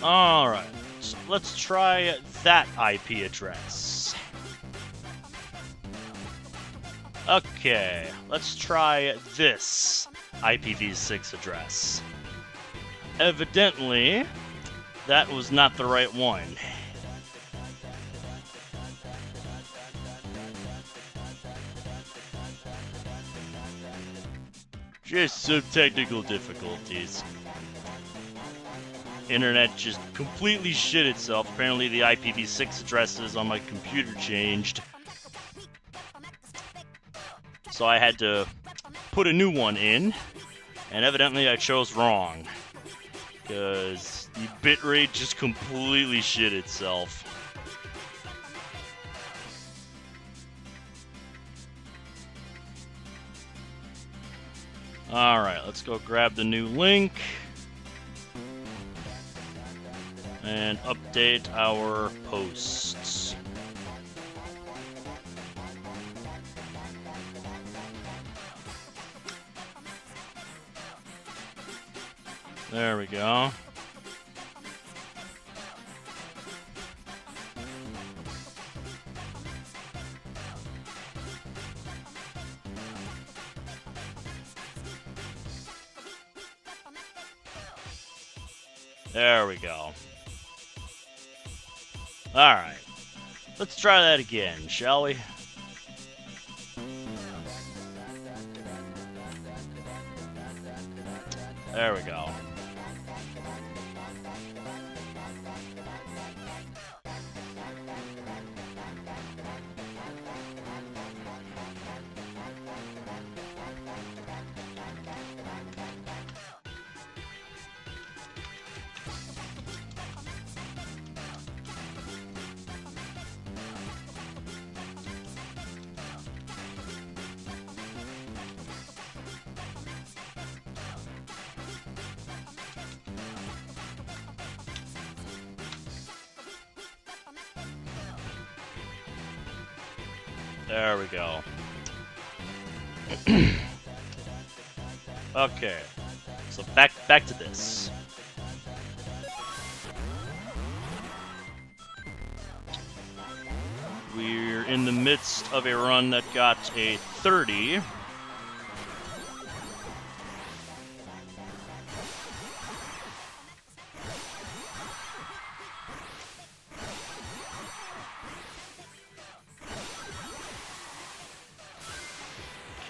Alright, so let's try that IP address. Okay, let's try this IPv6 address. Evidently, that was not the right one. Just some technical difficulties. Internet just completely shit itself. Apparently the IPv6 addresses on my computer changed. So I had to put a new one in, and evidently I chose wrong. Because the bitrate just completely shit itself. Alright, let's go grab the new link and update our posts. There we go. There we go. Alright. Let's try that again, shall we? There we go. There we go. Okay. So back to this. We're in the midst of a run that got a 30.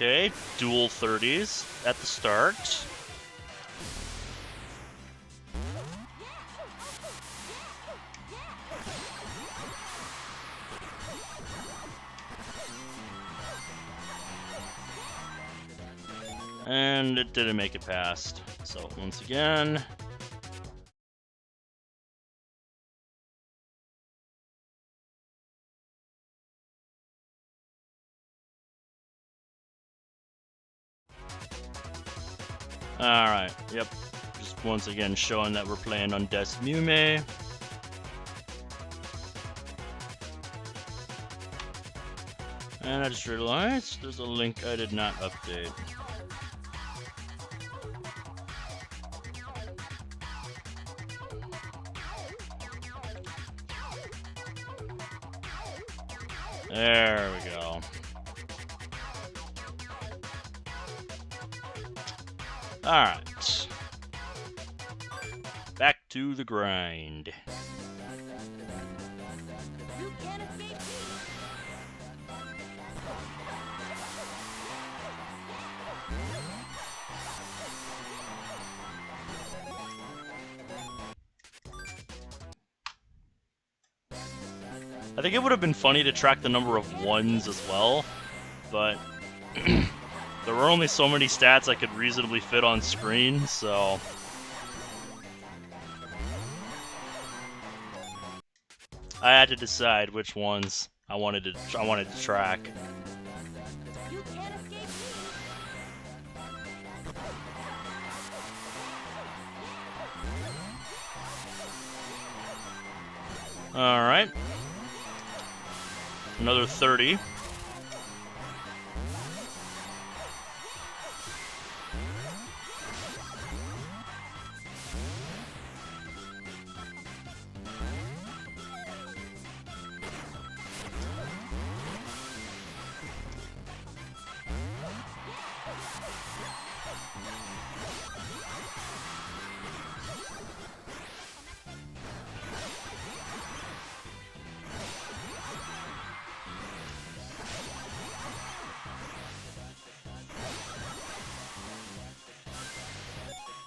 Okay, dual 30s at the start. And it didn't make it past. So once again. Alright, yep. Just once again showing that we're playing on Desmume. And I just realized there's a link I did not update. There we go. Alright. Back to the grind. I think it would have been funny to track the number of ones as well, but there were only so many stats I could reasonably fit on screen, so I had to decide which ones I wanted to track. All right. Another 30.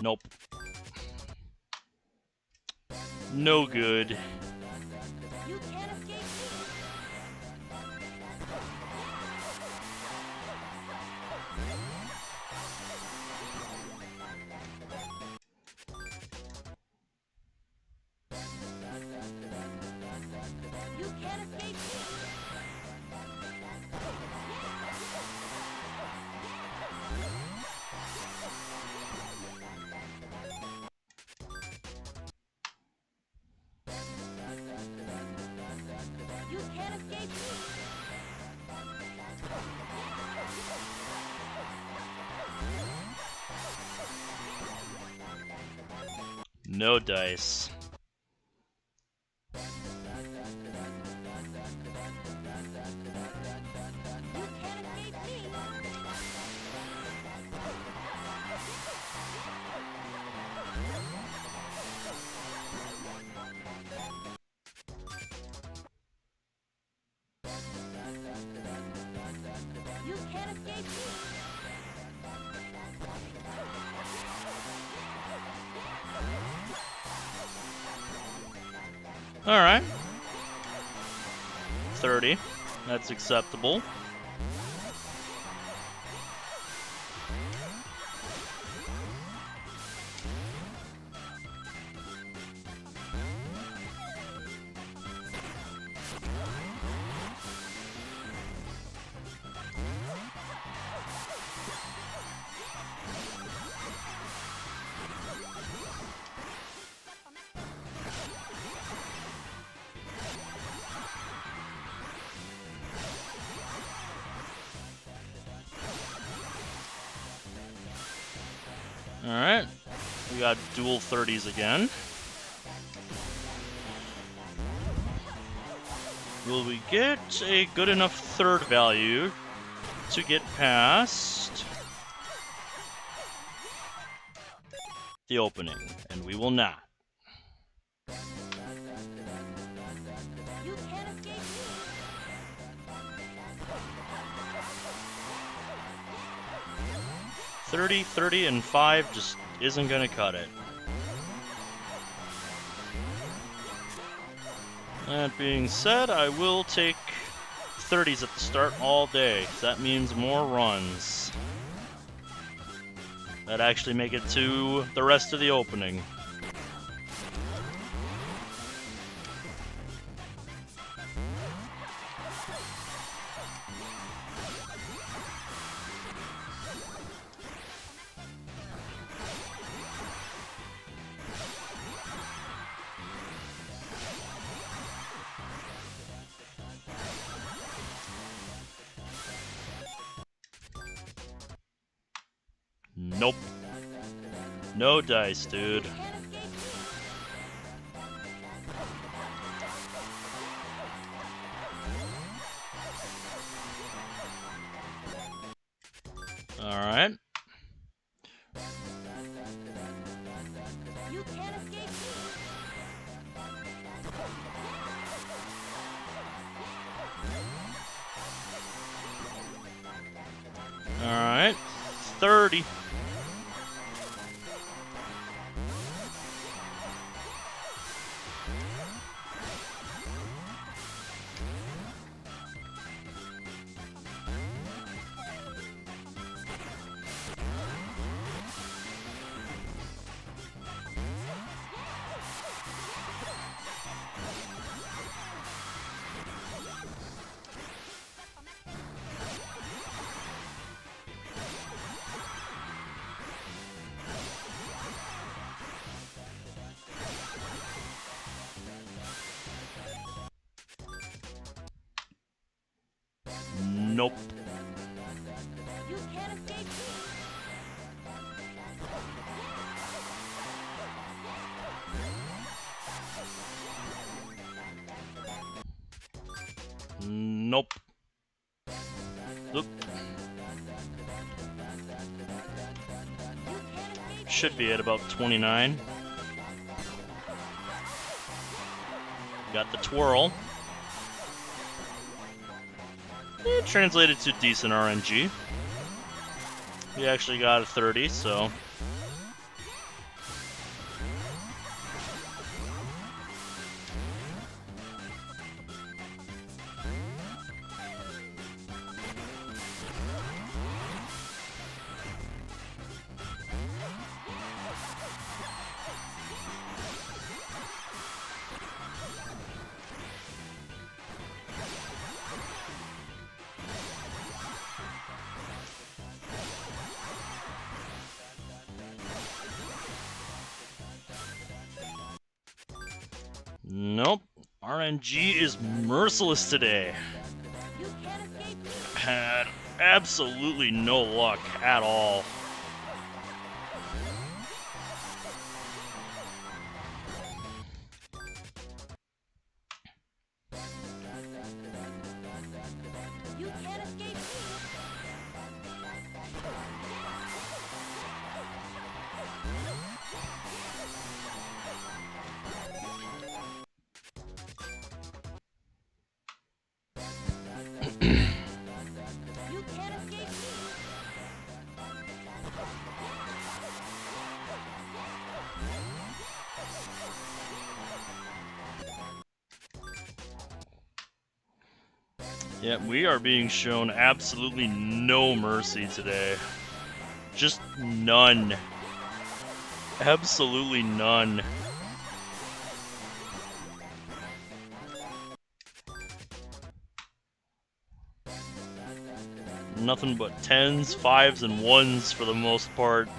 Nope. No good. You can't escape me. You can't escape me. You can't escape me. No dice. You can't escape me. You can't escape me. Alright. 30. That's acceptable. Alright. We got dual 30s again. Will we get a good enough third value to get past the opening? And we will not. You can't escape me. 30, 30, and 5 just isn't gonna cut it. That being said, I will take 30s at the start all day. That means more runs. That actually make it to the rest of the opening. Nope. No dice, dude. You can't escape me. Alright. You can't escape me. Alright. 30. Nope. You can't escape me. Nope. Oop. Should be at about 29. Got the twirl. It translated to decent RNG. We actually got a 30, so Nope. RNG is merciless today. You can't escape me. Had absolutely no luck at all. You can't escape me. You can't escape me. Yeah, we are being shown absolutely no mercy today. Just none. Absolutely none. Nothing but 10s, 5s, and 1s for the most part.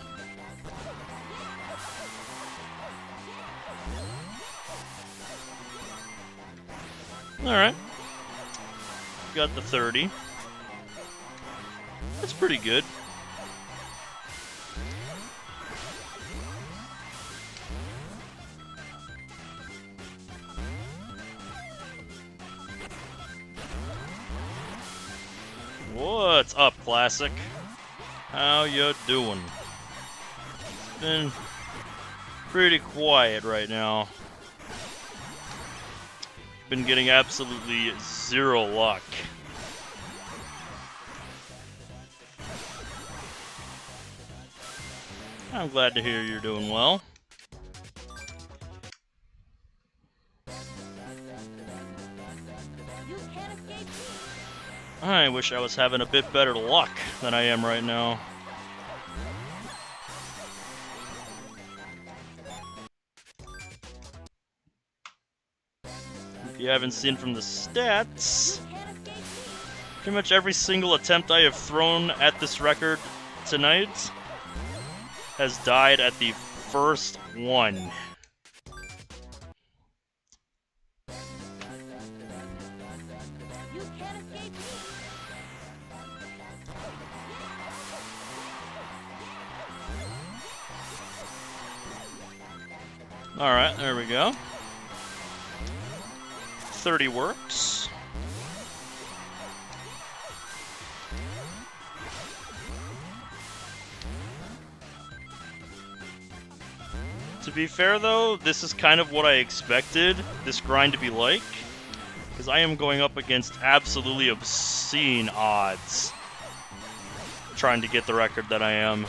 Alright. Got the 30. That's pretty good. What's up, Classic? How you doing? It's been pretty quiet right now. Been getting absolutely zero luck. I'm glad to hear you're doing well. You can't escape me. I wish I was having a bit better luck than I am right now. If you haven't seen from the stats, You can't escape me. pretty much every single attempt I have thrown at this record tonight has died at the first one. You can't escape me. Alright, there we go. 30 works. To be fair though, this is kind of what I expected this grind to be like, because I am going up against absolutely obscene odds trying to get the record that I am.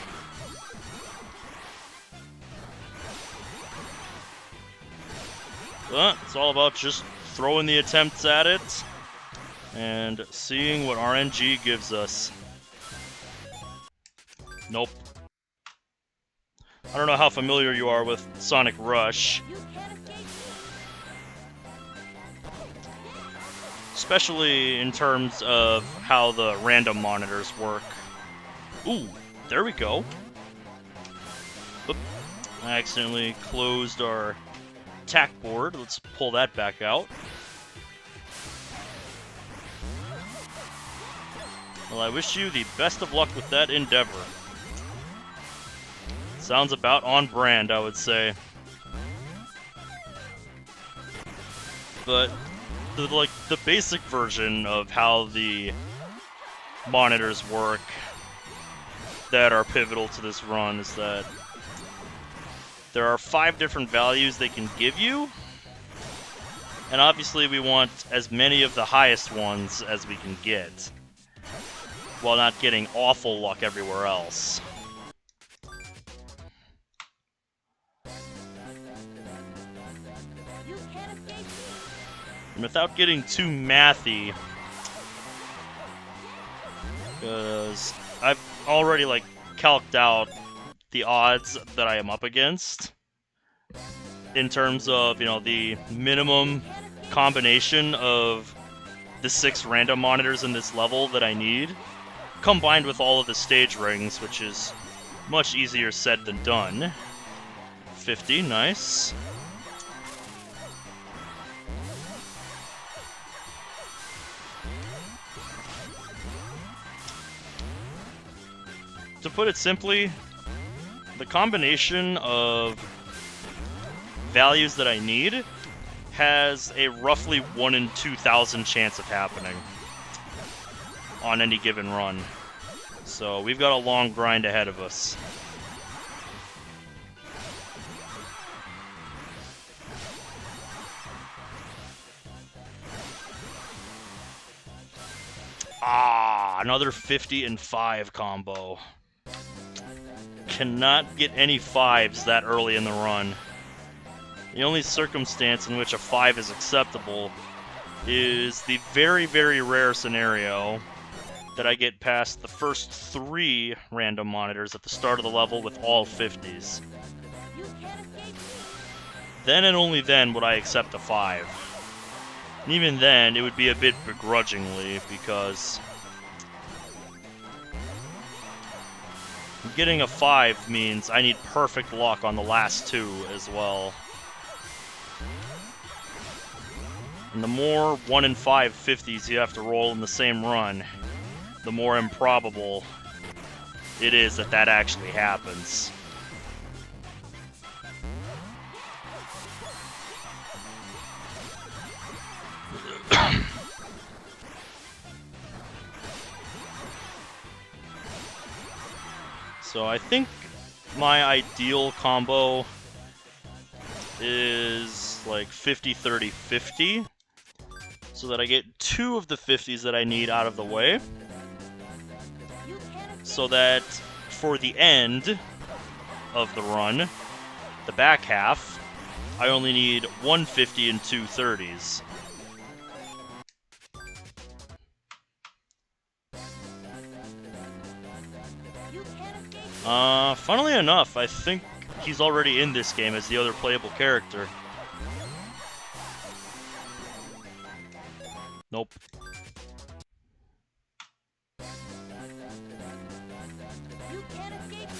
But it's all about just throwing the attempts at it and seeing what RNG gives us. Nope. I don't know how familiar you are with Sonic Rush, You can't escape me. especially in terms of how the random monitors work. Ooh, there we go. Oop, I accidentally closed our tack board. Let's pull that back out. Well, I wish you the best of luck with that endeavor. Sounds about on brand, I would say. But the basic version of how the monitors work that are pivotal to this run is that there are 5 different values they can give you, and obviously we want as many of the highest ones as we can get, while not getting awful luck everywhere else. You can't escape me. And without getting too mathy, because I've already calced out the odds that I am up against in terms of, the minimum combination of the 6 random monitors in this level that I need, combined with all of the stage rings, which is much easier said than done. 50, nice. to put it simply, the combination of values that I need has a roughly 1 in 2,000 chance of happening on any given run. So we've got a long grind ahead of us. Ah, another 50 and 5 combo. Cannot get any 5s that early in the run. The only circumstance in which a 5 is acceptable is the very, very rare scenario that I get past the first 3 random monitors at the start of the level with all 50s. You can't escape me. Then and only then would I accept a 5. And even then, it would be a bit begrudgingly, because getting a 5 means I need perfect luck on the last 2 as well. And the more 1 in 5 50s you have to roll in the same run, the more improbable it is that that actually happens. So I think my ideal combo is like 50, 30, 50, so that I get 2 of the 50s that I need out of the way, You can't escape so that for the end of the run, the back half, I only need 150 and 2 30s. You can't escape me. Funnily enough, I think he's already in this game as the other playable character. Nope. You can't escape me.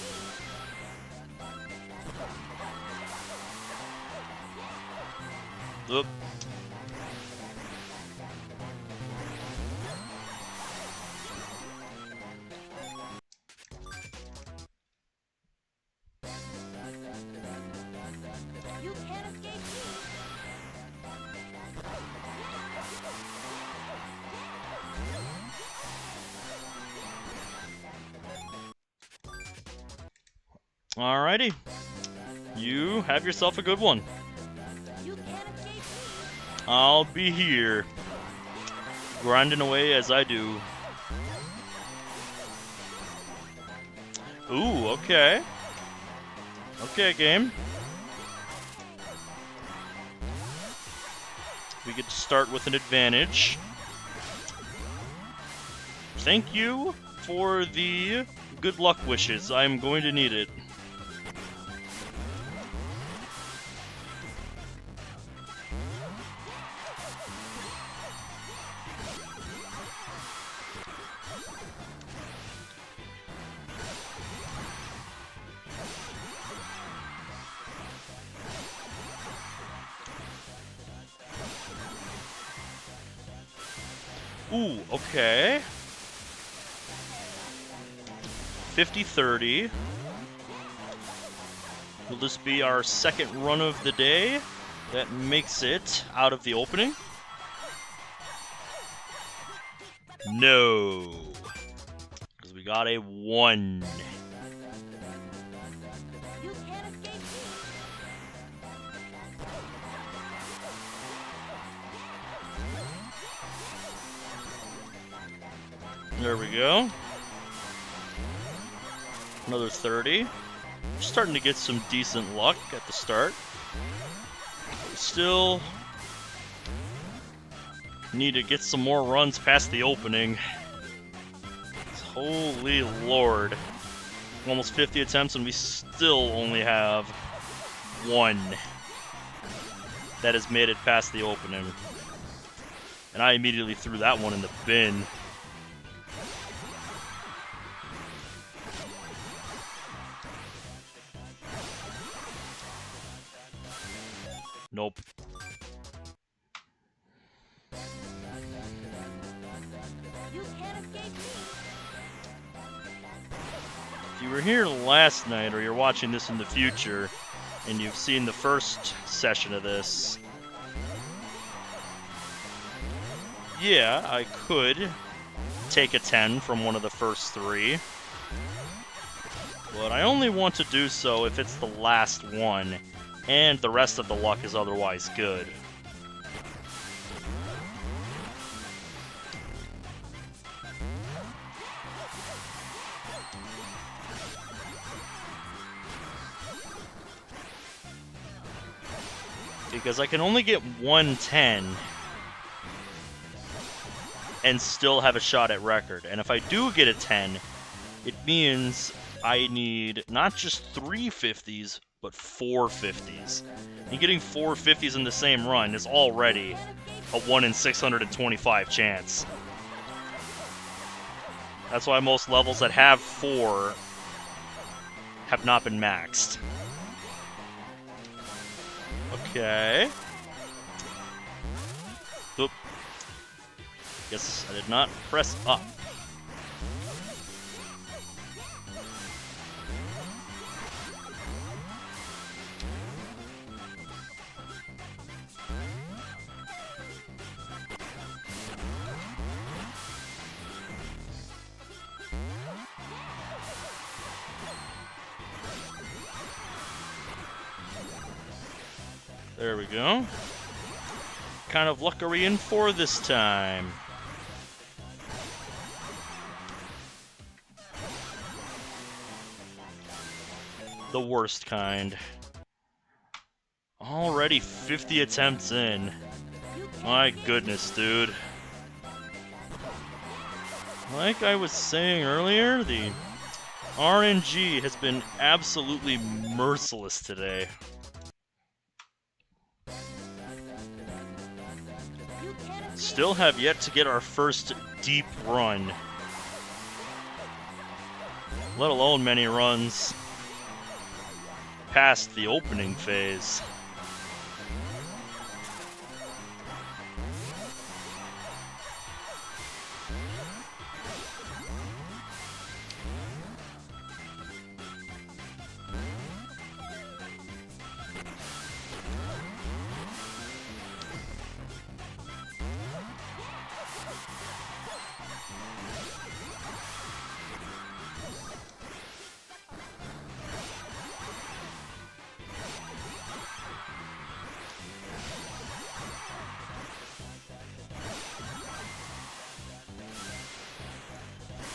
Oop. You can't escape me. Alrighty. You have yourself a good one. You can't escape me. I'll be here, grinding away as I do. Ooh, okay. Okay, game. We get to start with an advantage. Thank you for the good luck wishes. I'm going to need it. Ooh, okay. 50-30. Will this be our second run of the day? That makes it out of the opening. No. Because we got a 1. You can't escape me. There we go. Another 30. We're starting to get some decent luck at the start. Still need to get some more runs past the opening. Holy Lord. Almost 50 attempts and we still only have 1 that has made it past the opening. And I immediately threw that one in the bin. Nope. You can't escape me. If you were here last night or you're watching this in the future and you've seen the first session of this, yeah, I could take a 10 from one of the first 3. But I only want to do so if it's the last one, and the rest of the luck is otherwise good. Because I can only get 110 and still have a shot at record. And if I do get a 10, it means I need not just 3 50s, but 4 50s. And getting 4 50s in the same run is already a 1 in 625 chance. That's why most levels that have 4 have not been maxed. Okay. Oop. Guess I did not press up. There we go. What kind of luck are we in for this time? The worst kind. Already 50 attempts in. My goodness, dude. Like I was saying earlier, the RNG has been absolutely merciless today. Still have yet to get our first deep run, let alone many runs past the opening phase.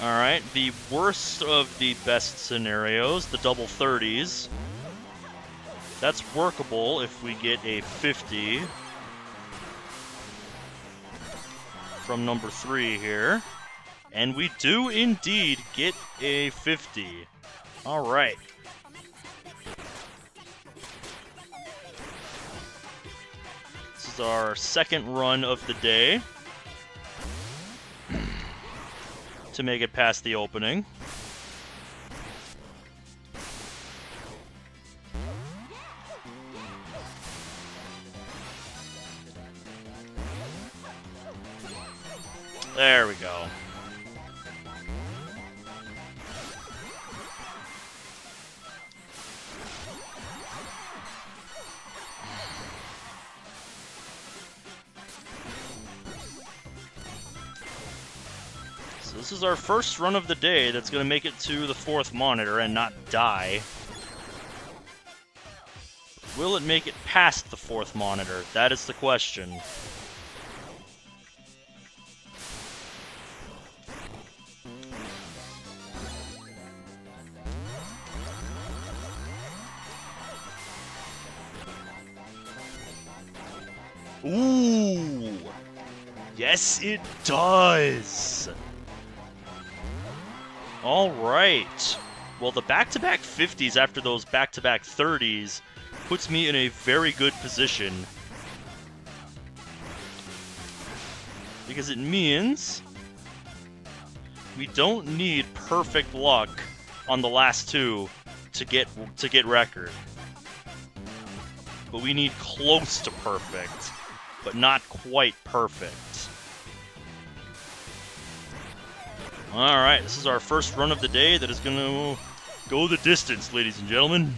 Alright, the worst of the best scenarios, the double 30s. That's workable if we get a 50 from number 3 here. And we do indeed get a 50. Alright. This is our second run of the day to make it past the opening. There we go. So this is our first run of the day that's going to make it to the 4th monitor and not die. Will it make it past the 4th monitor? That is the question. Ooh! Yes, it does! Alright. Well, the back-to-back 50s after those back-to-back 30s puts me in a very good position. Because it means we don't need perfect luck on the last 2 to get record. But we need close to perfect, but not quite perfect. Alright, this is our first run of the day that is going to Go the distance, ladies and gentlemen.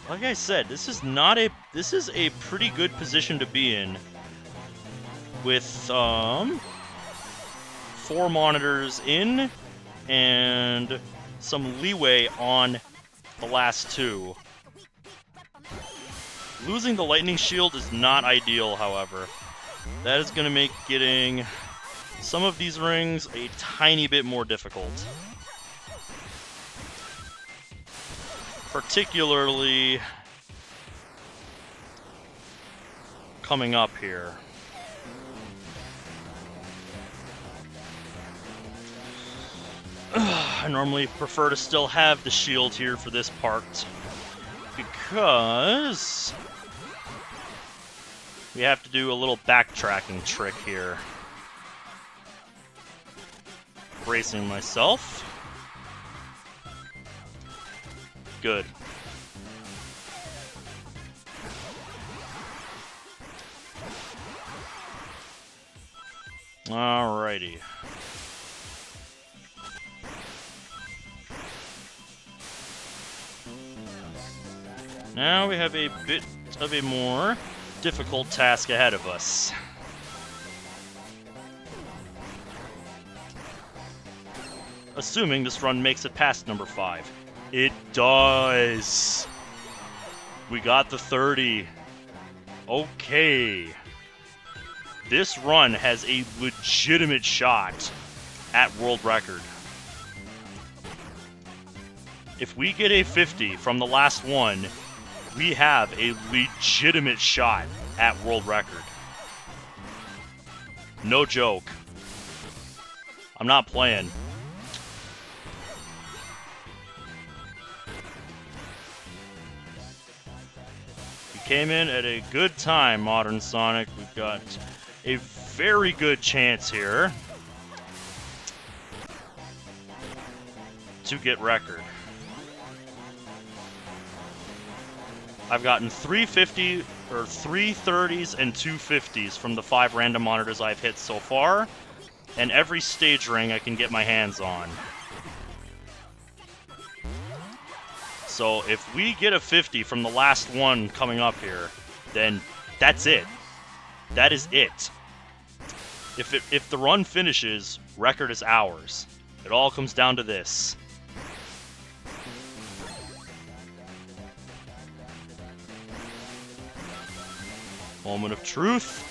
Like I said, this is a pretty good position to be in. With 4 monitors in and some leeway on the last 2. Losing the lightning shield is not ideal, however. That is going to make getting some of these rings a tiny bit more difficult. Particularly coming up here. I normally prefer to still have the shield here for this part, because we have to do a little backtracking trick here. Bracing myself. Good. Alrighty. Now we have a bit of a more difficult task ahead of us. Assuming this run makes it past number 5. It does! We got the 30. Okay. This run has a legitimate shot at world record. If we get a 50 from the last one, we have a legitimate shot at world record. No joke. I'm not playing. You came in at a good time, Modern Sonic. We've got a very good chance here to get record. I've gotten 350 or 330s and 250s from the 5 random monitors I've hit so far, and every stage ring I can get my hands on. So if we get a 50 from the last one coming up here, then that's it. That is it. If the run finishes, record is ours. It all comes down to this. Moment of truth.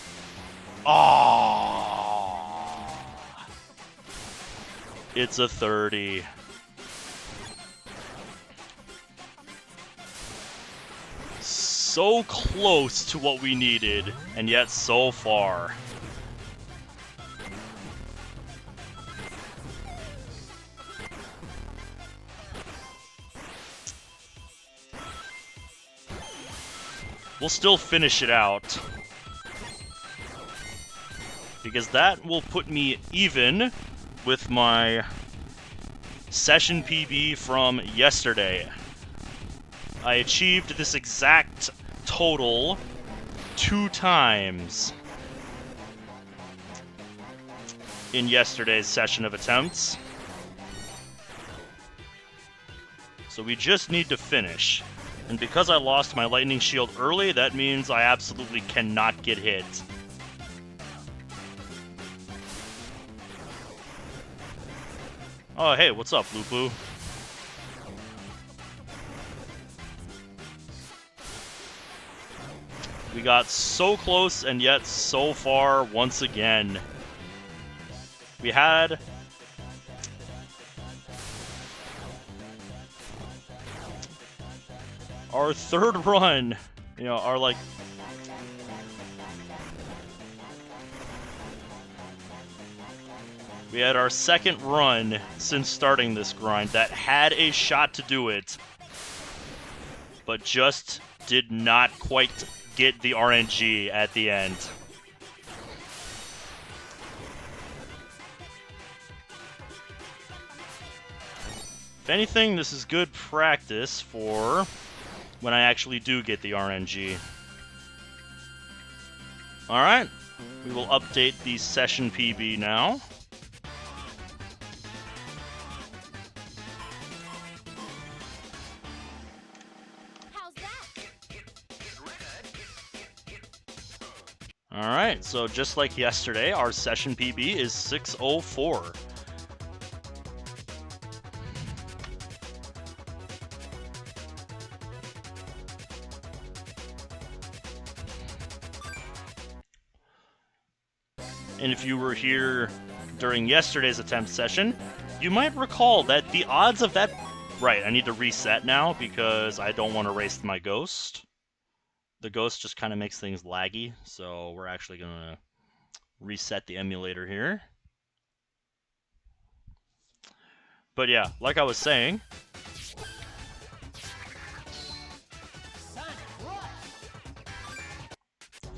Ah, it's a 30. So close to what we needed, and yet so far. We'll still finish it out, because that will put me even with my session PB from yesterday. I achieved this exact total 2 times in yesterday's session of attempts. So we just need to finish. And because I lost my lightning shield early, that means I absolutely cannot get hit. Oh, hey, what's up, Lupu? We got so close and yet so far once again. We had our 3rd run, we had our 2nd run since starting this grind that had a shot to do it, but just did not quite get the RNG at the end. If anything, this is good practice for when I actually do get the RNG. Alright, we will update the session PB now. Alright, so just like yesterday, our session PB is 6:04. And if you were here during yesterday's attempt session, you might recall that the odds of that... Right, I need to reset now because I don't want to race my ghost. The ghost just kind of makes things laggy, so we're actually going to reset the emulator here. But yeah, like I was saying,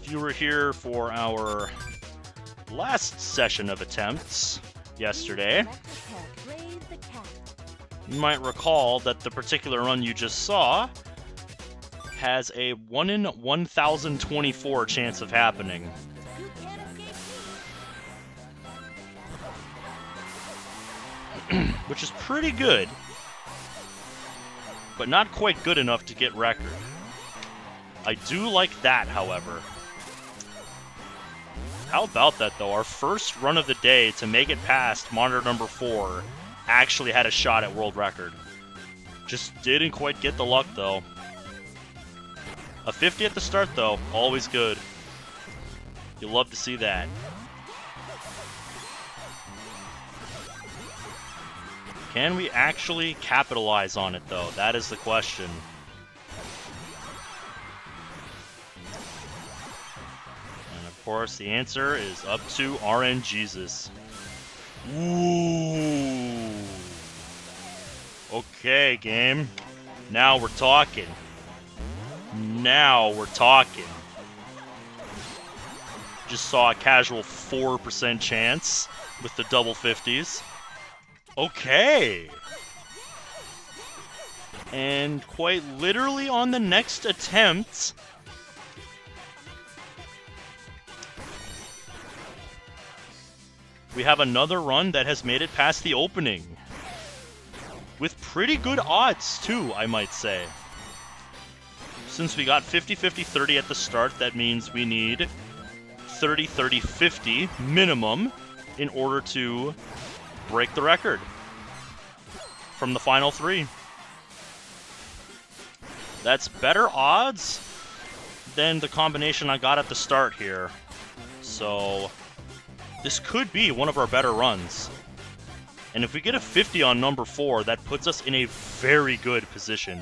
if you were here for our last session of attempts yesterday, you might recall that the particular run you just saw has a 1 in 1,024 chance of happening. Which is pretty good, but not quite good enough to get record. I do like that, however. How about that, though? Our first run of the day to make it past monitor number 4 actually had a shot at world record. Just didn't quite get the luck, though. A 50 at the start, though, always good. You'll love to see that. Can we actually capitalize on it, though? That is the question. And of course, the answer is up to RNGesus. Ooh. Okay, game. Now we're talking. Now we're talking. Just saw a casual 4% chance with the double 50s. Okay. And quite literally on the next attempt, we have another run that has made it past the opening. With pretty good odds, too, I might say. Since we got 50, 50, 30 at the start, that means we need 30, 30, 50 minimum in order to break the record from the final 3. That's better odds than the combination I got at the start here. So this could be one of our better runs. And if we get a 50 on number 4, that puts us in a very good position.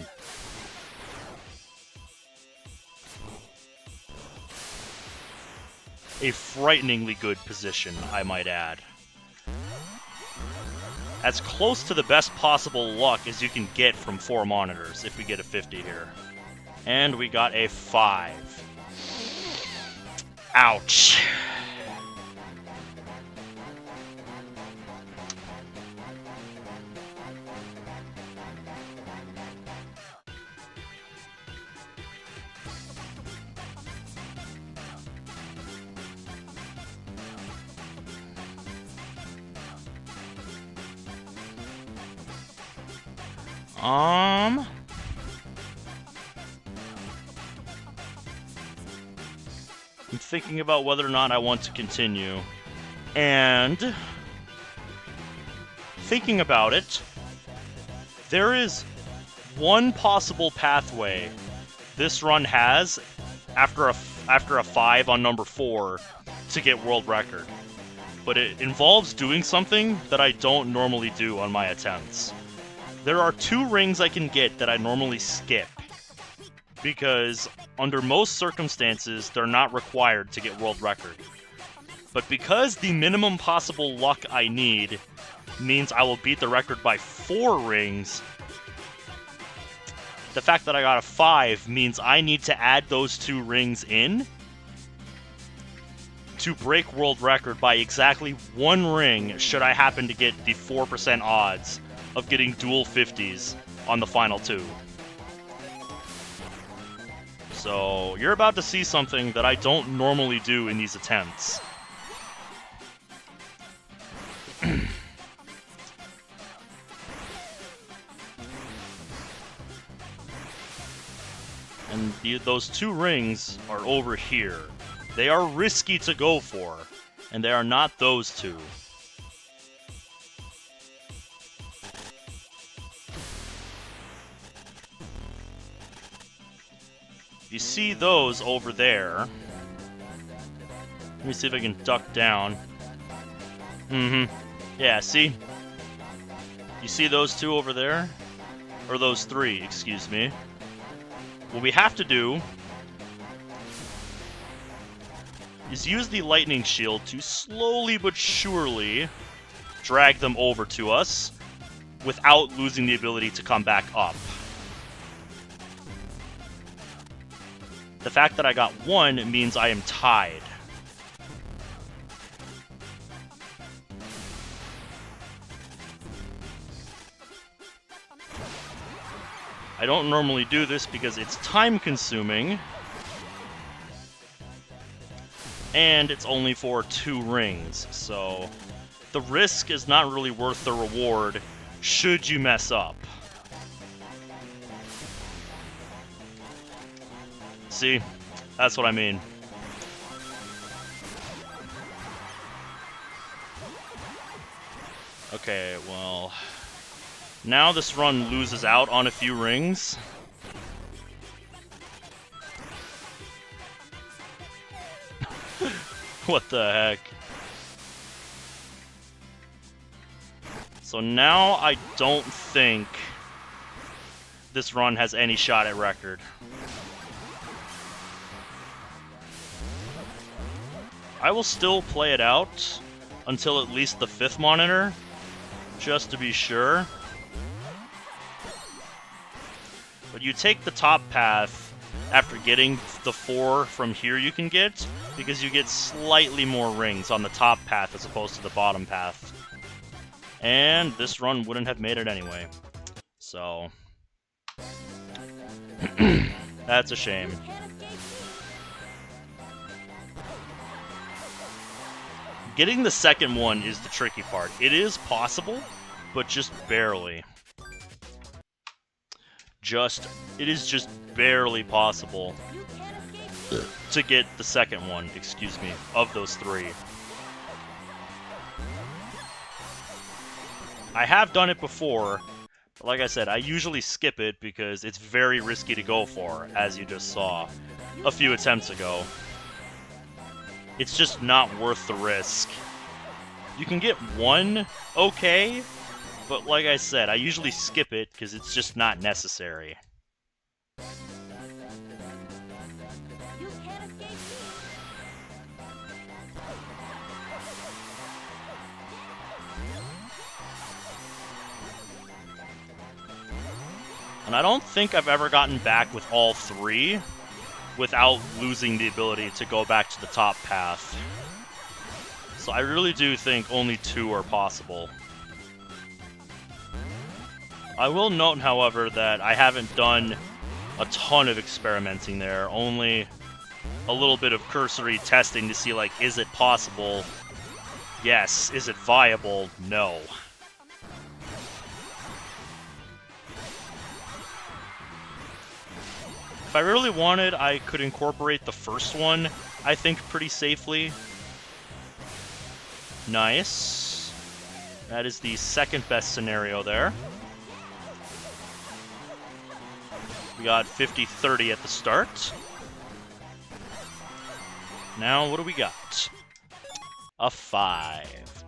A frighteningly good position, I might add. As close to the best possible luck as you can get from 4 monitors if we get a 50 here. And we got a 5. Ouch. I'm thinking about whether or not I want to continue. And thinking about it, there is one possible pathway this run has after a 5 on number 4 to get world record. But it involves doing something that I don't normally do on my attempts. There are 2 rings I can get that I normally skip, because under most circumstances, they're not required to get world record. But because the minimum possible luck I need means I will beat the record by 4 rings, the fact that I got a 5 means I need to add those 2 rings in to break world record by exactly 1 ring should I happen to get the 4% odds of getting dual 50s on the final 2. So you're about to see something that I don't normally do in these attempts. And those 2 rings are over here. They are risky to go for, and they are not those two. You see those over there. Let me see if I can duck down. Yeah, see? You see those two over there? Or those three, excuse me. What we have to do is use the lightning shield to slowly but surely drag them over to us without losing the ability to come back up. The fact that I got one means I am tied. I don't normally do this because it's time consuming. And it's only for 2 rings, so the risk is not really worth the reward should you mess up. See? That's what I mean. Okay, well, now this run loses out on a few rings. What the heck? So now I don't think this run has any shot at record. I will still play it out until at least the 5th monitor, just to be sure. But you take the top path after getting the 4 from here you can get, because you get slightly more rings on the top path as opposed to the bottom path. And this run wouldn't have made it anyway. So that's a shame. Getting the second one is the tricky part. It is possible, but just barely. It is just barely possible to get the second one, excuse me, of those 3. I have done it before, but like I said, I usually skip it because it's very risky to go for, as you just saw a few attempts ago. It's just not worth the risk. You can get one, okay, but like I said, I usually skip it because it's just not necessary. And I don't think I've ever gotten back with all 3 without losing the ability to go back to the top path. So I really do think only 2 are possible. I will note, however, that I haven't done a ton of experimenting there, only a little bit of cursory testing to see, like, is it possible? Yes. Is it viable? No. If I really wanted, I could incorporate the first one, I think, pretty safely. Nice. That is the second best scenario there. We got 50-30 at the start. Now, what do we got? A 5.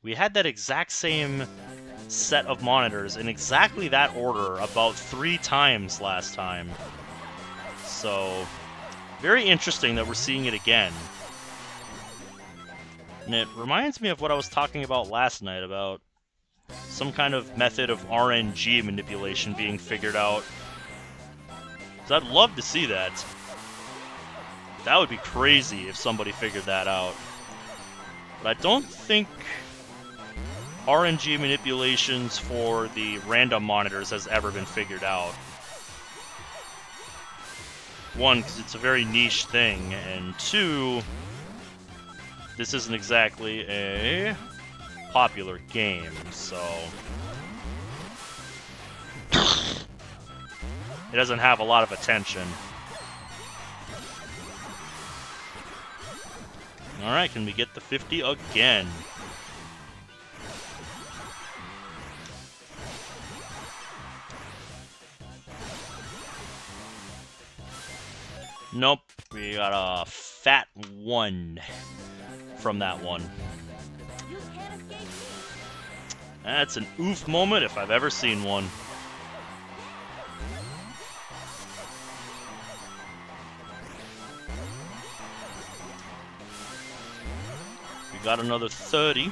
We had that exact same set of monitors in exactly that order about 3 times last time. So, very interesting that we're seeing it again. And it reminds me of what I was talking about last night, about some kind of method of RNG manipulation being figured out. So I'd love to see that. That would be crazy if somebody figured that out. But I don't think RNG manipulations for the random monitors has ever been figured out. One, because it's a very niche thing, and 2, this isn't exactly a popular game, so it doesn't have a lot of attention. Alright, can we get the 50 again? Nope, we got a fat 1 from that one. You can't escape me. That's an oof moment if I've ever seen one. We got another 30.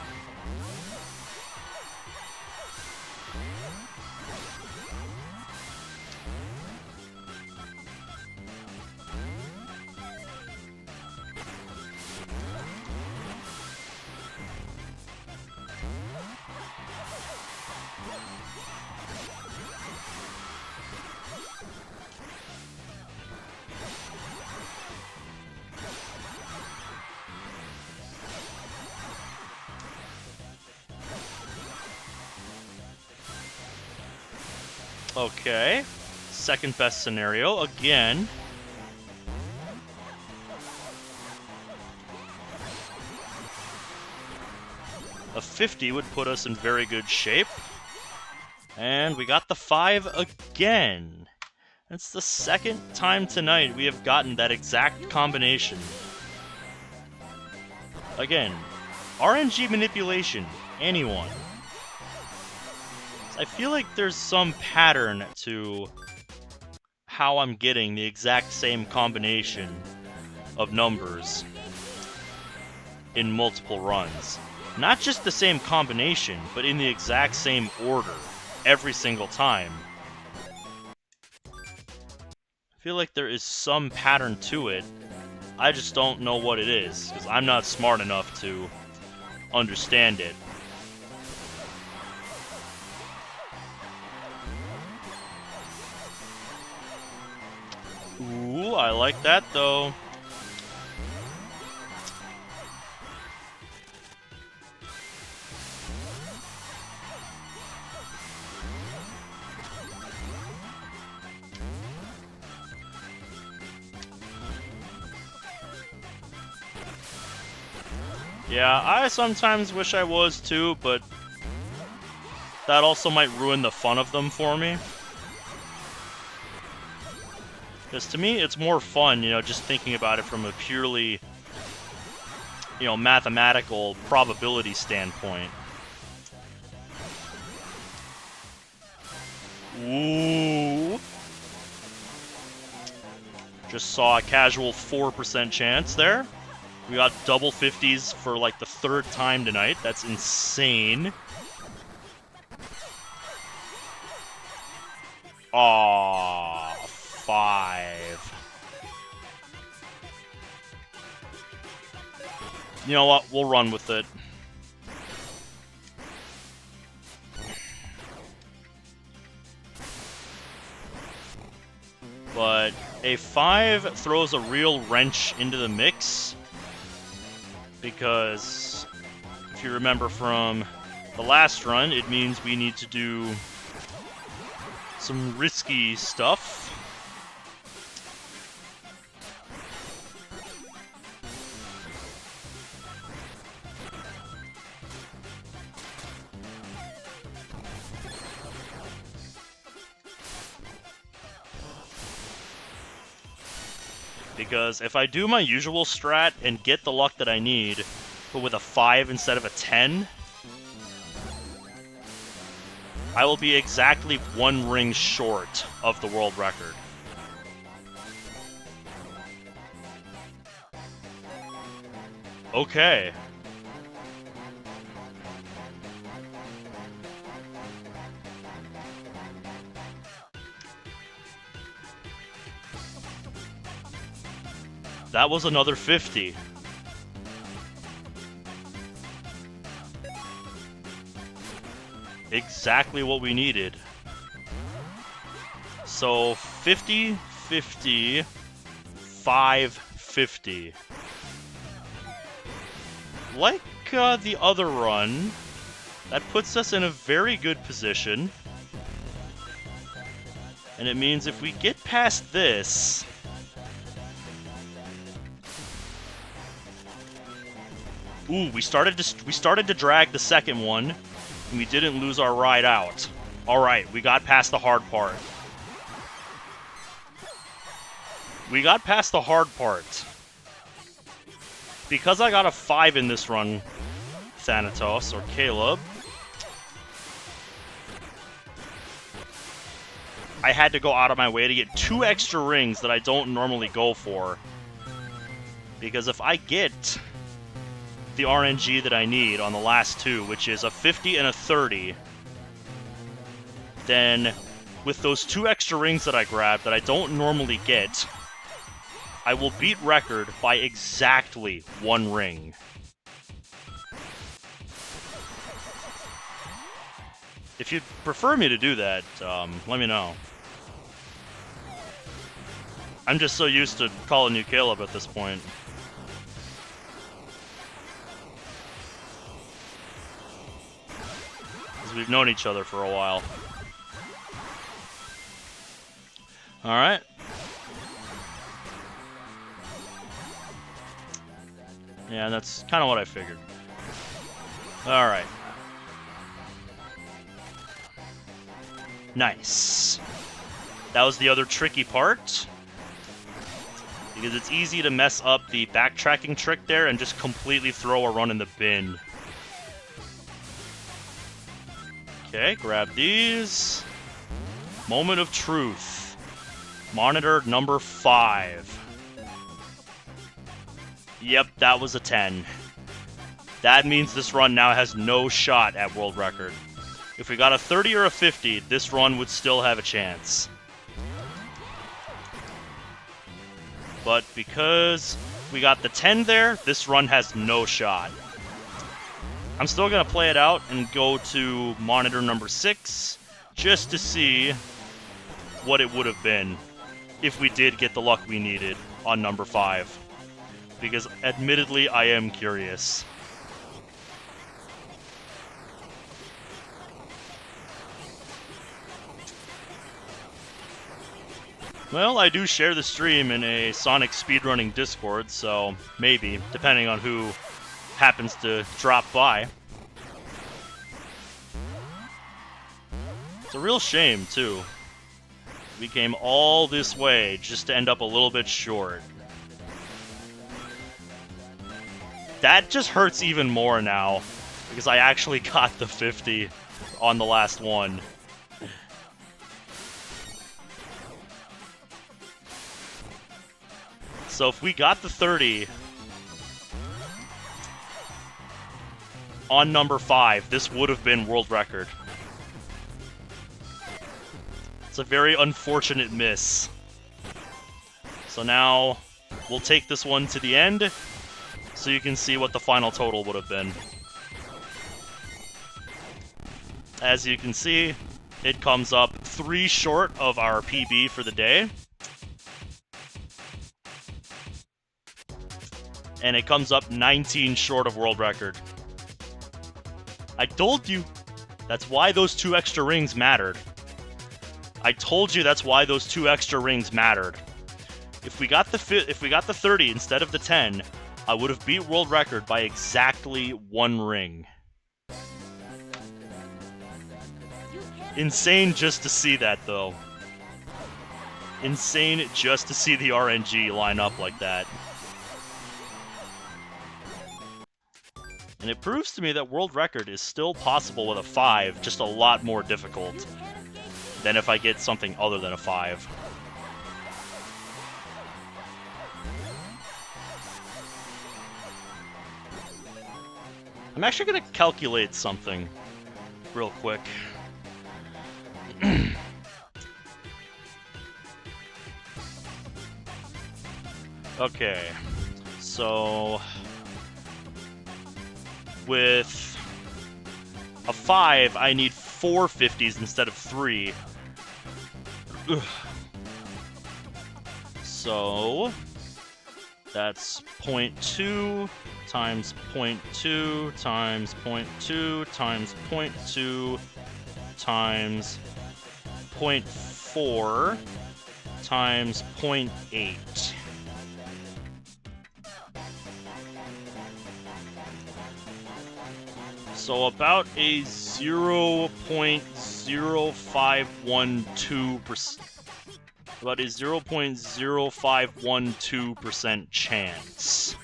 Okay, second best scenario again. A 50 would put us in very good shape. And we got the 5 again. That's the second time tonight we have gotten that exact combination. Again, RNG manipulation, anyone. I feel like there's some pattern to how I'm getting the exact same combination of numbers in multiple runs. Not just the same combination, but in the exact same order every single time. I feel like there is some pattern to it. I just don't know what it is, because I'm not smart enough to understand it. Ooh, I like that though. Yeah, I sometimes wish I was too, but that also might ruin the fun of them for me. Because to me, it's more fun, just thinking about it from a purely, mathematical probability standpoint. Ooh. Just saw a casual 4% chance there. We got double 50s for like the third time tonight. That's insane. Aww, 5. You know what? We'll run with it. But a 5 throws a real wrench into the mix. Because if you remember from the last run, it means we need to do some risky stuff. Because if I do my usual strat and get the luck that I need, but with a 5 instead of a 10, I will be exactly 1 ring short of the world record. Okay. That was another 50. Exactly what we needed. So 50, 50, 550. Like the other run, that puts us in a very good position. And it means if we get past this, Ooh, we started to drag the second one, and we didn't lose our ride out. All right, we got past the hard part. We got past the hard part. Because I got a 5 in this run, Thanatos, or Caleb, I had to go out of my way to get 2 extra rings that I don't normally go for. Because if I get the RNG that I need on the last 2, which is a 50 and a 30, then with those 2 extra rings that I grabbed that I don't normally get, I will beat record by exactly 1 ring. If you'd prefer me to do that, let me know. I'm just so used to calling you Caleb at this point. Because we've known each other for a while. Alright. Yeah, that's kind of what I figured. Alright. Nice. That was the other tricky part. Because it's easy to mess up the backtracking trick there and just completely throw a run in the bin. Okay, grab these. Moment of truth. Monitor number 5. Yep, that was a 10. That means this run now has no shot at world record. If we got a 30 or a 50, this run would still have a chance. But because we got the 10 there, this run has no shot. I'm still going to play it out and go to monitor number 6 just to see what it would have been if we did get the luck we needed on number 5. Because admittedly, I am curious. Well, I do share the stream in a Sonic speedrunning Discord, so maybe, depending on who happens to drop by. It's a real shame, too. We came all this way just to end up a little bit short. That just hurts even more now, because I actually got the 50 on the last one. So if we got the 30 on number 5, this would have been world record. It's a very unfortunate miss. So now we'll take this one to the end so you can see what the final total would have been. As you can see, it comes up 3 short of our PB for the day. And it comes up 19 short of world record. I told you, that's why those 2 extra rings mattered. I told you that's why those 2 extra rings mattered. If we got the 30 instead of the 10, I would have beat world record by exactly 1 ring. Insane just to see that, though. Insane just to see the RNG line up like that. And it proves to me that world record is still possible with a 5, just a lot more difficult than if I get something other than a 5. I'm actually going to calculate something real quick. Okay, so with a 5, I need 4 50s instead of 3. Ugh. So that's 0.2 times 0.2 times 0.2 times 0.2 times 0.4 times 0.8. So about a 0.0512%. About a 0.0512% chance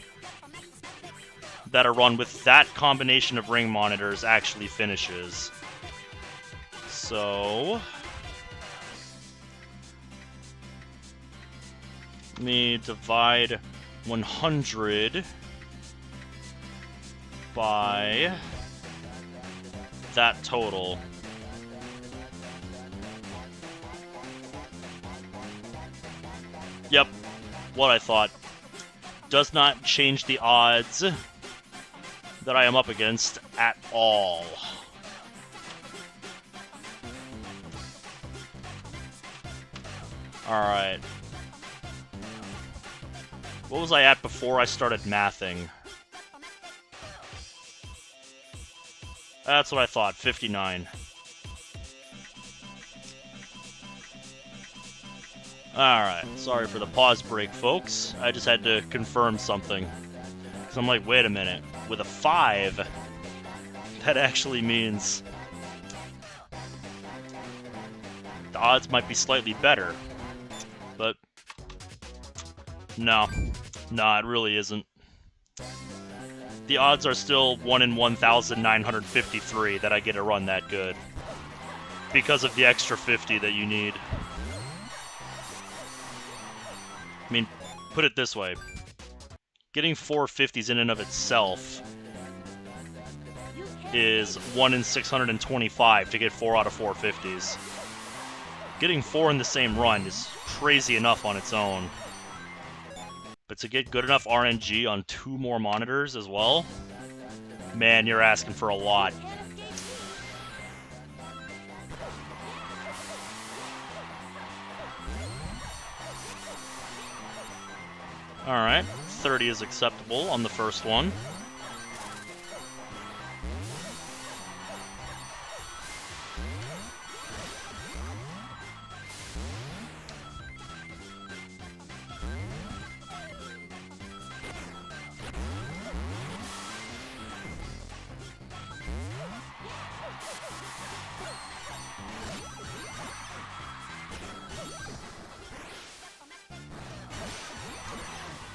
that a run with that combination of ring monitors actually finishes. So let me divide 100 by that total. Yep, what I thought. Does not change the odds that I am up against at all. Alright. What was I at before I started mathing? That's what I thought, 59. Alright, sorry for the pause break, folks. I just had to confirm something. Because I'm like, wait a minute. With a 5, that actually means the odds might be slightly better. But no, it really isn't. The odds are still 1 in 1,953 that I get a run that good. Because of the extra 50 that you need. I mean, put it this way. Getting 4 50s in and of itself is 1 in 625 to get 4 out of 4 50s. Getting 4 in the same run is crazy enough on its own. But to get good enough RNG on 2 more monitors as well, man, you're asking for a lot. Alright, 30 is acceptable on the first one.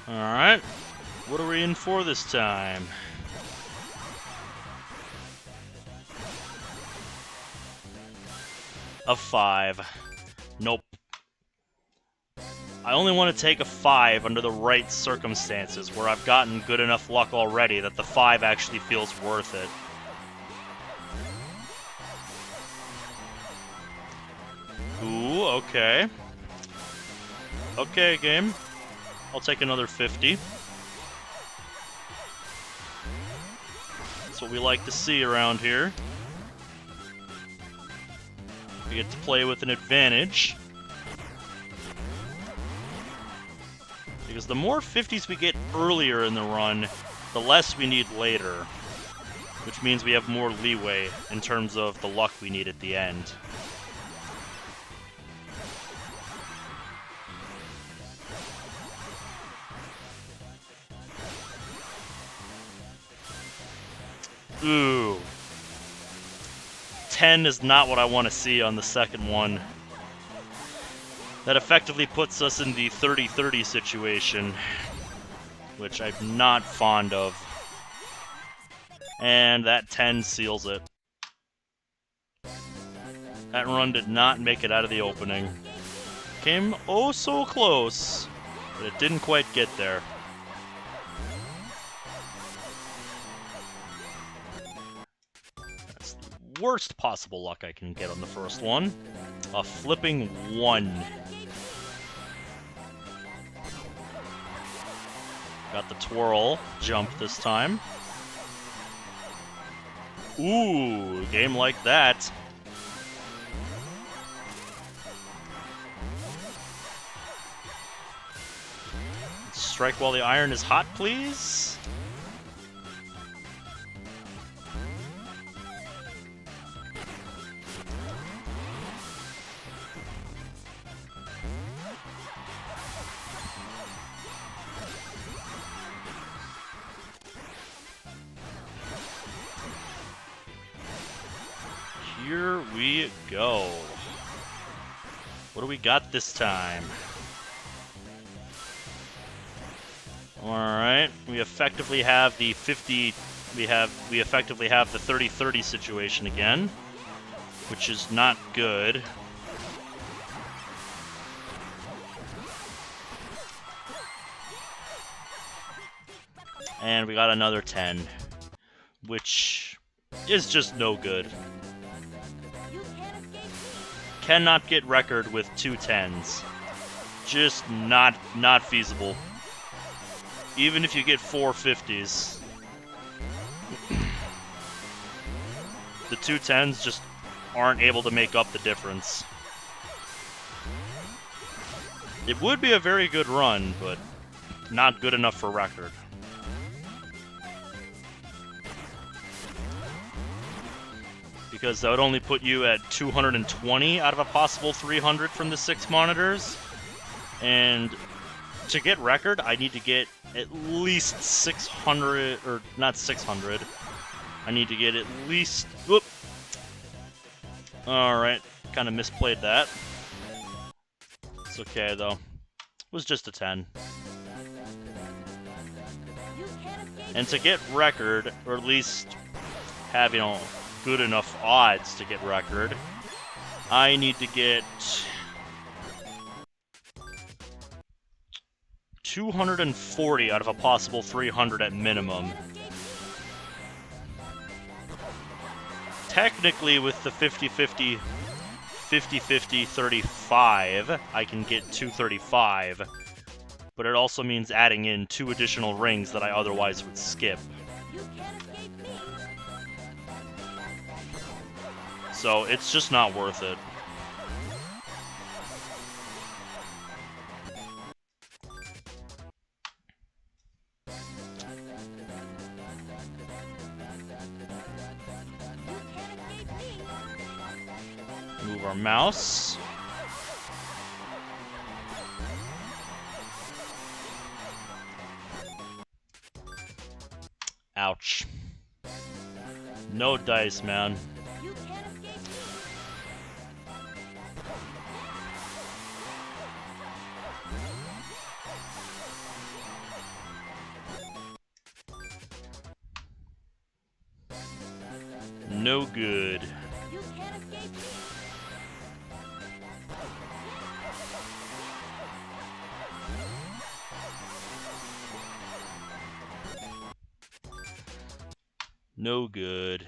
Alright, what are we in for this time? A 5. Nope. I only want to take a 5 under the right circumstances, where I've gotten good enough luck already that the 5 actually feels worth it. Ooh, okay. Okay, game. I'll take another 50. That's what we like to see around here. We get to play with an advantage. Because the more 50s we get earlier in the run, the less we need later. Which means we have more leeway in terms of the luck we need at the end. Ooh. 10 is not what I want to see on the second one. That effectively puts us in the 30-30 situation, which I'm not fond of. And that 10 seals it. That run did not make it out of the opening. Came oh so close, but it didn't quite get there. Worst possible luck I can get on the first one. A flipping 1. Got the twirl jump this time. Ooh, game like that. Strike while the iron is hot, please. here we go. What do we got this time? Alright, we effectively have the 50... We effectively have the 30-30 situation again, which is not good. And we got another 10, which is just no good. Cannot get record with 2 10s. Just not feasible. Even if you get 4 50s. The 2 10s just aren't able to make up the difference. It would be a very good run, but not good enough for record. Because that would only put you at 220 out of a possible 300 from the 6 monitors. And to get record, I need to get at least 600, or not 600. I need to get at least... Whoop! Alright, kind of misplayed that. It's okay, though. It was just a 10. And to get record, or at least have, you know, good enough odds to get record, I need to get 240 out of a possible 300 at minimum. Technically, with the 50-50, 35, I can get 235, but it also means adding in 2 additional rings that I otherwise would skip. So it's just not worth it. Move our mouse. Ouch. No dice, man. No good. No good.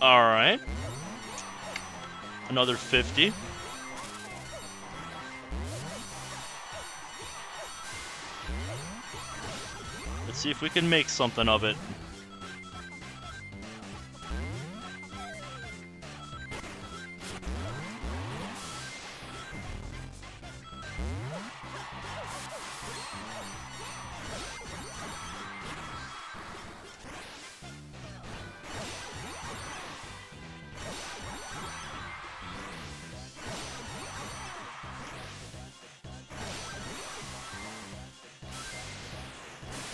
All right. Another 50. Let's see if we can make something of it.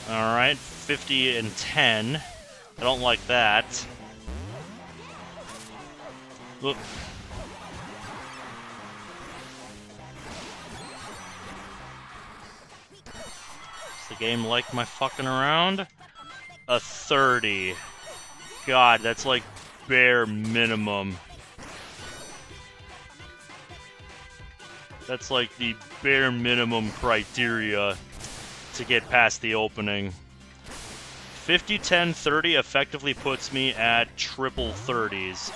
Alright, 50 and 10. I don't like that. Whoop. Does the game like my fucking around? A 30. God, that's like bare minimum. That's like the bare minimum criteria to get past the opening. 50, 10, 30 effectively puts me at triple 30s,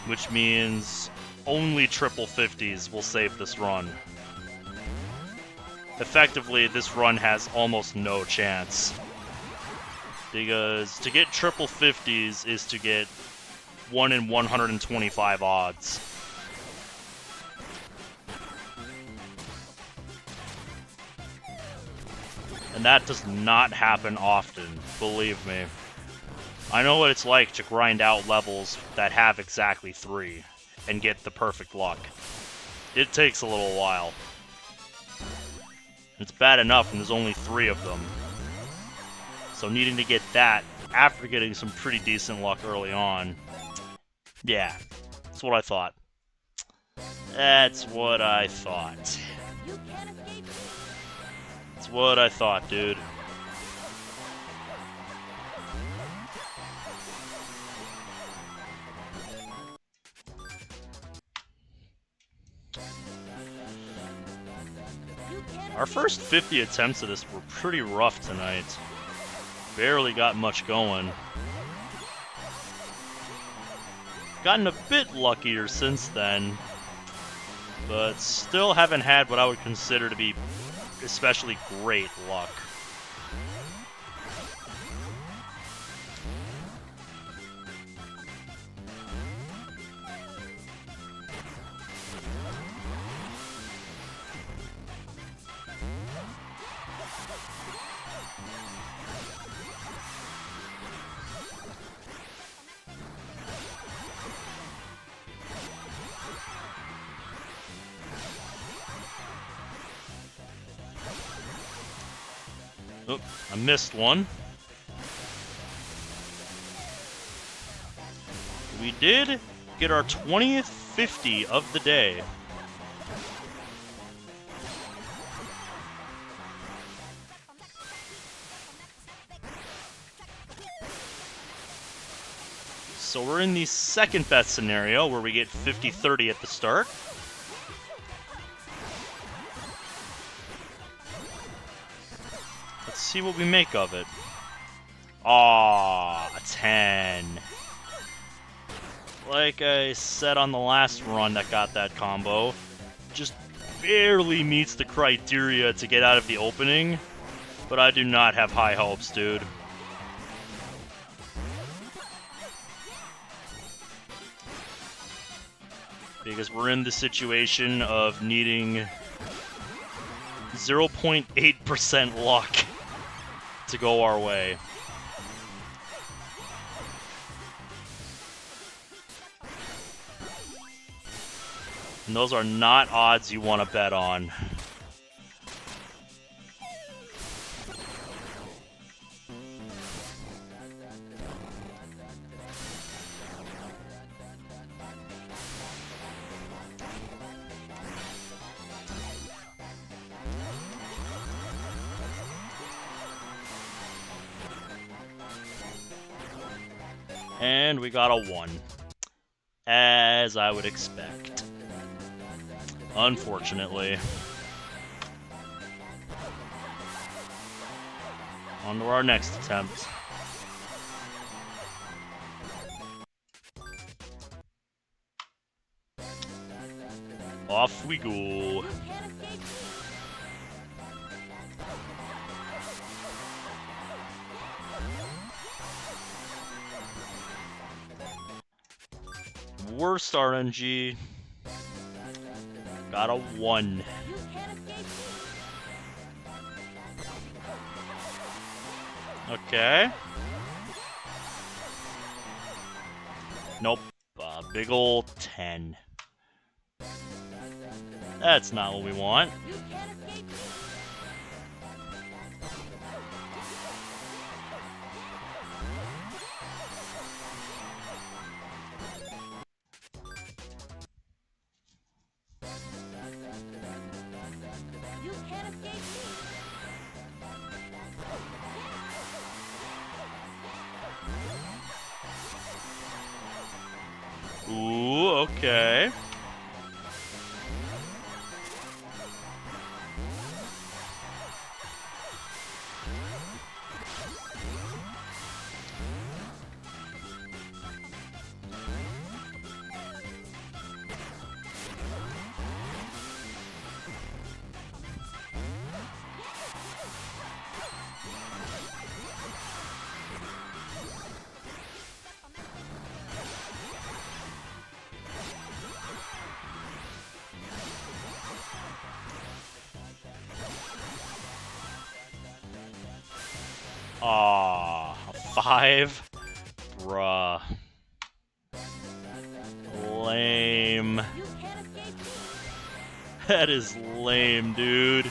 which means only triple 50s will save this run. Effectively, this run has almost no chance. Because to get triple 50s is to get 1 in 125 odds. And that does not happen often, believe me. I know what it's like to grind out levels that have exactly 3 and get the perfect luck. it takes a little while. It's bad enough when there's only 3 of them. So needing to get that after getting some pretty decent luck early on. Yeah, that's what I thought. That's what I thought. You can't escape me. That's what I thought, dude. You can't Our escape first me. 50 attempts at this were pretty rough tonight. Barely got much going. Gotten a bit luckier since then, but still haven't had what I would consider to be especially great luck. Oh, I missed one. We did get our 20th 50 of the day. So we're in the second best scenario where we get 50-30 at the start. Let's see what we make of it. Aww, a 10. Like I said on the last run that got that combo, just barely meets the criteria to get out of the opening, but I do not have high hopes, dude. Because we're in the situation of needing 0.8% luck to go our way. And those are not odds you want to bet on. And we got a 1. As I would expect. Unfortunately. On to our next attempt. Off we go. You can't escape me. Worst RNG. Got a 1. You can't escape me. Okay. Nope. Big ol' 10. That's not what we want. You can't escape me. You can't escape me. Ooh, okay. Aw, a 5? Bruh. Lame. You can't escape me. That is lame, dude.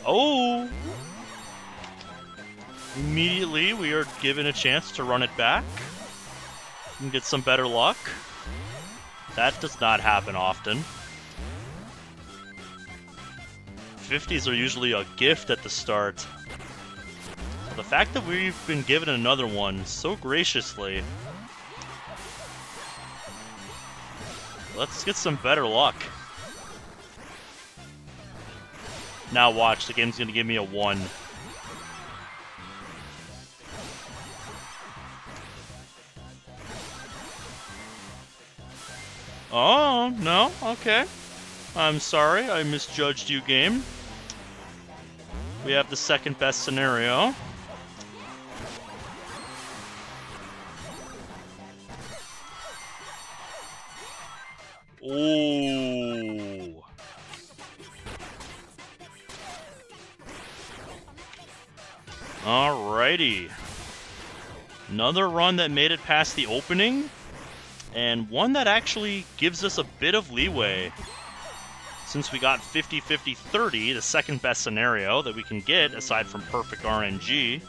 Oh! Immediately, we are given a chance to run it back and get some better luck. That does not happen often. 50s are usually a gift at the start. But the fact that we've been given another one so graciously. Let's get some better luck. Now watch, the game's gonna give me a 1. Oh, no? Okay. I'm sorry, I misjudged you, game. We have the second best scenario. Ooh. Alrighty. Another run that made it past the opening, and one that actually gives us a bit of leeway. Since we got 50-50-30, the second best scenario that we can get, aside from perfect RNG.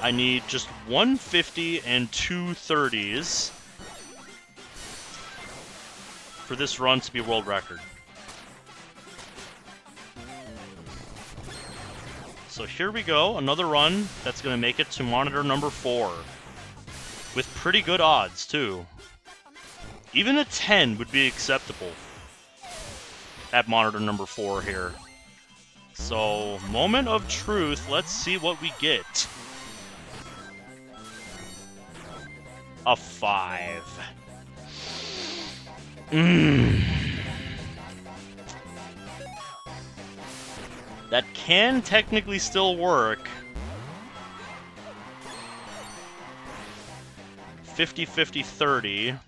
I need just 150 and 2 30s for this run to be world record. So here we go, another run that's going to make it to monitor number 4. With pretty good odds, too. Even a 10 would be acceptable at monitor number 4 here. So, moment of truth, let's see what we get. A 5. That can technically still work. 50-50-30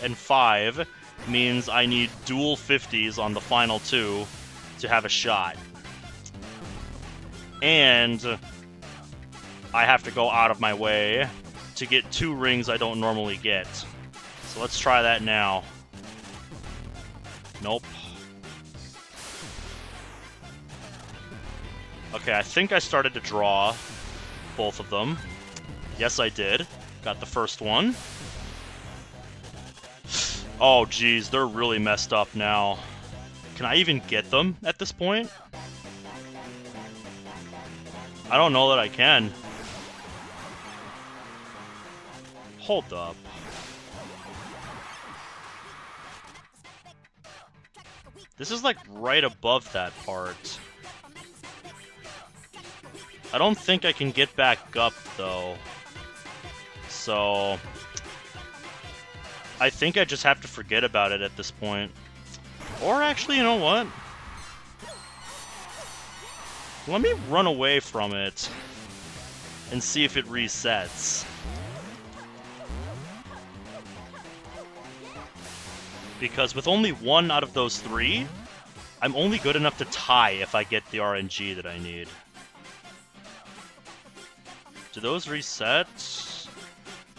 and 5 means I need dual 50s on the final 2 to have a shot. And I have to go out of my way to get 2 rings I don't normally get. So let's try that now. Nope. Okay, I think I started to draw both of them. Yes, I did. Got the first one. Oh, geez, they're really messed up now. Can I even get them at this point? I don't know that I can. Hold up. This is like right above that part. I don't think I can get back up though. So I think I just have to forget about it at this point. Or actually, you know what? Let me run away from it and see if it resets. Because with only 1 out of those 3, I'm only good enough to tie if I get the RNG that I need. Do those reset?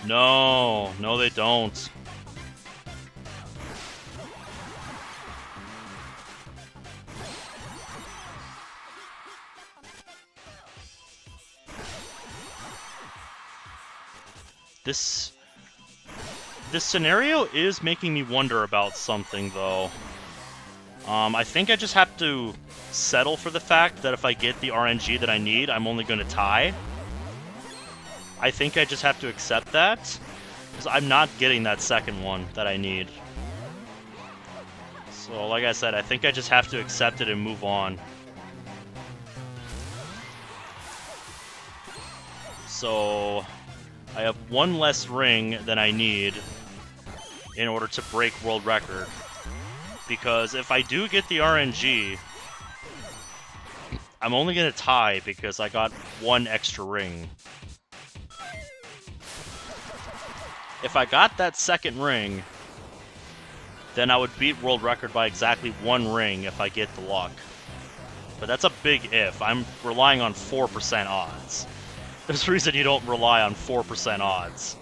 No, no they don't. This scenario is making me wonder about something, though. I think I just have to settle for the fact that if I get the RNG that I need, I'm only going to tie. I think I just have to accept that, because I'm not getting that second one that I need. So, like I said, I think I just have to accept it and move on. So, I have 1 less ring than I need in order to break world record. Because if I do get the RNG, I'm only going to tie because I got 1 extra ring. If I got that second ring, then I would beat world record by exactly 1 ring if I get the luck. But that's a big if. I'm relying on 4% odds. There's a reason you don't rely on 4% odds.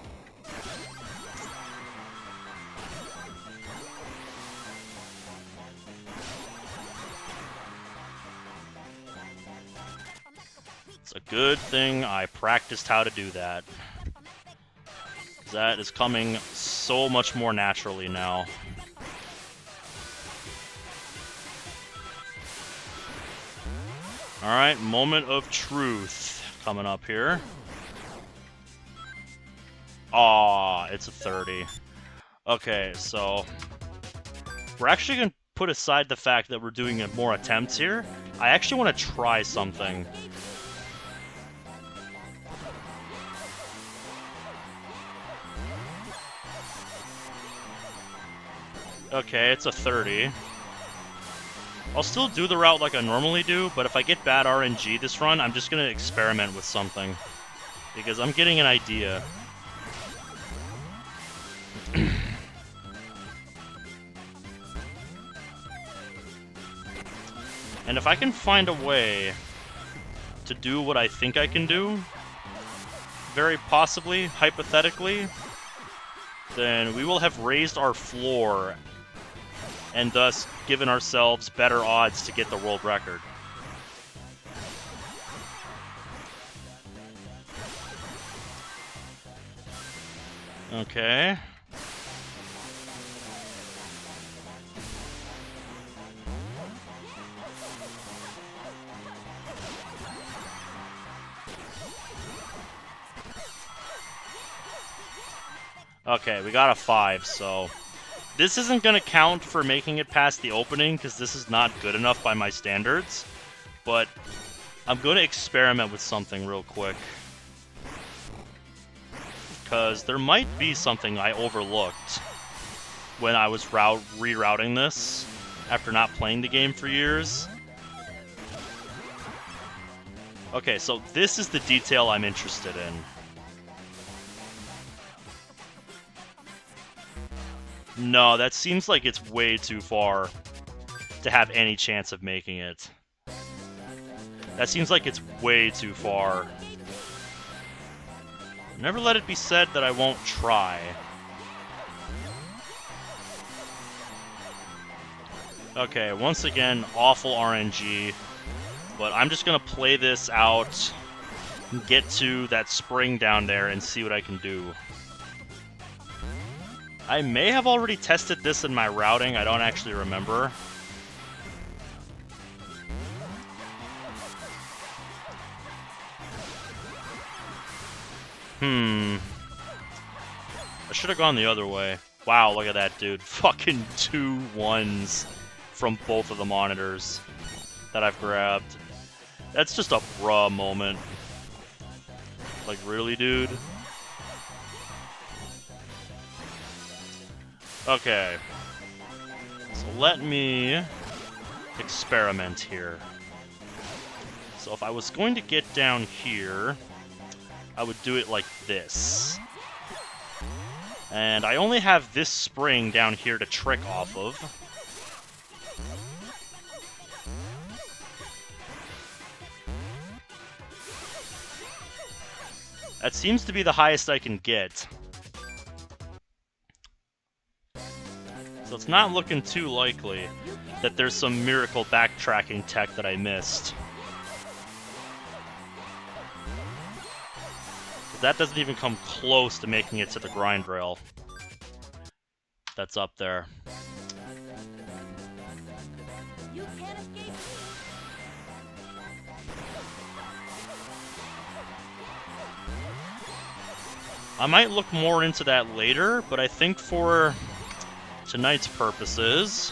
It's a good thing I practiced how to do that. That is coming so much more naturally now. Alright, moment of truth coming up here. Aw, it's a 30. Okay, so we're actually going to put aside the fact that we're doing more attempts here. I actually want to try something. Okay, it's a 30. I'll still do the route like I normally do, but if I get bad RNG this run, I'm just going to experiment with something. Because I'm getting an idea. And if I can find a way to do what I think I can do, very possibly, hypothetically, then we will have raised our floor and thus given ourselves better odds to get the world record. Okay. Okay, we got a 5, so this isn't going to count for making it past the opening, because this is not good enough by my standards, but I'm going to experiment with something real quick. Because there might be something I overlooked when I was rerouting this after not playing the game for years. Okay, so this is the detail I'm interested in. No, that seems like it's way too far to have any chance of making it. That seems like it's way too far. Never let it be said that I won't try. Okay, once again, awful RNG. But I'm just gonna play this out, get to that spring down there, and see what I can do. I may have already tested this in my routing, I don't actually remember. I should have gone the other way. Wow, look at that, dude. Fucking 2 1s from both of the monitors that I've grabbed. That's just a bruh moment. Like, really, dude? Okay. So let me experiment here. So if I was going to get down here, I would do it like this. And I only have this spring down here to trick off of. That seems to be the highest I can get. So it's not looking too likely that there's some miracle backtracking tech that I missed. That doesn't even come close to making it to the grind rail. That's up there. You can't escape me. I might look more into that later, but I think for tonight's purposes,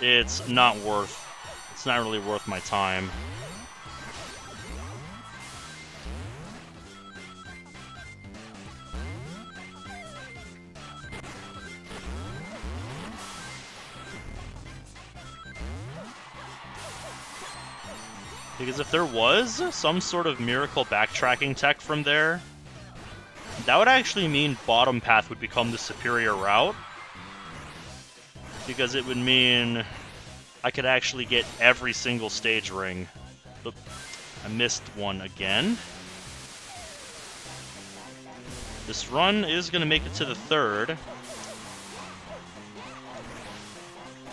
it's not really worth my time. Because if there was some sort of miracle backtracking tech from there, that would actually mean bottom path would become the superior route. Because it would mean I could actually get every single stage ring. Oop, I missed one again. This run is going to make it to the third.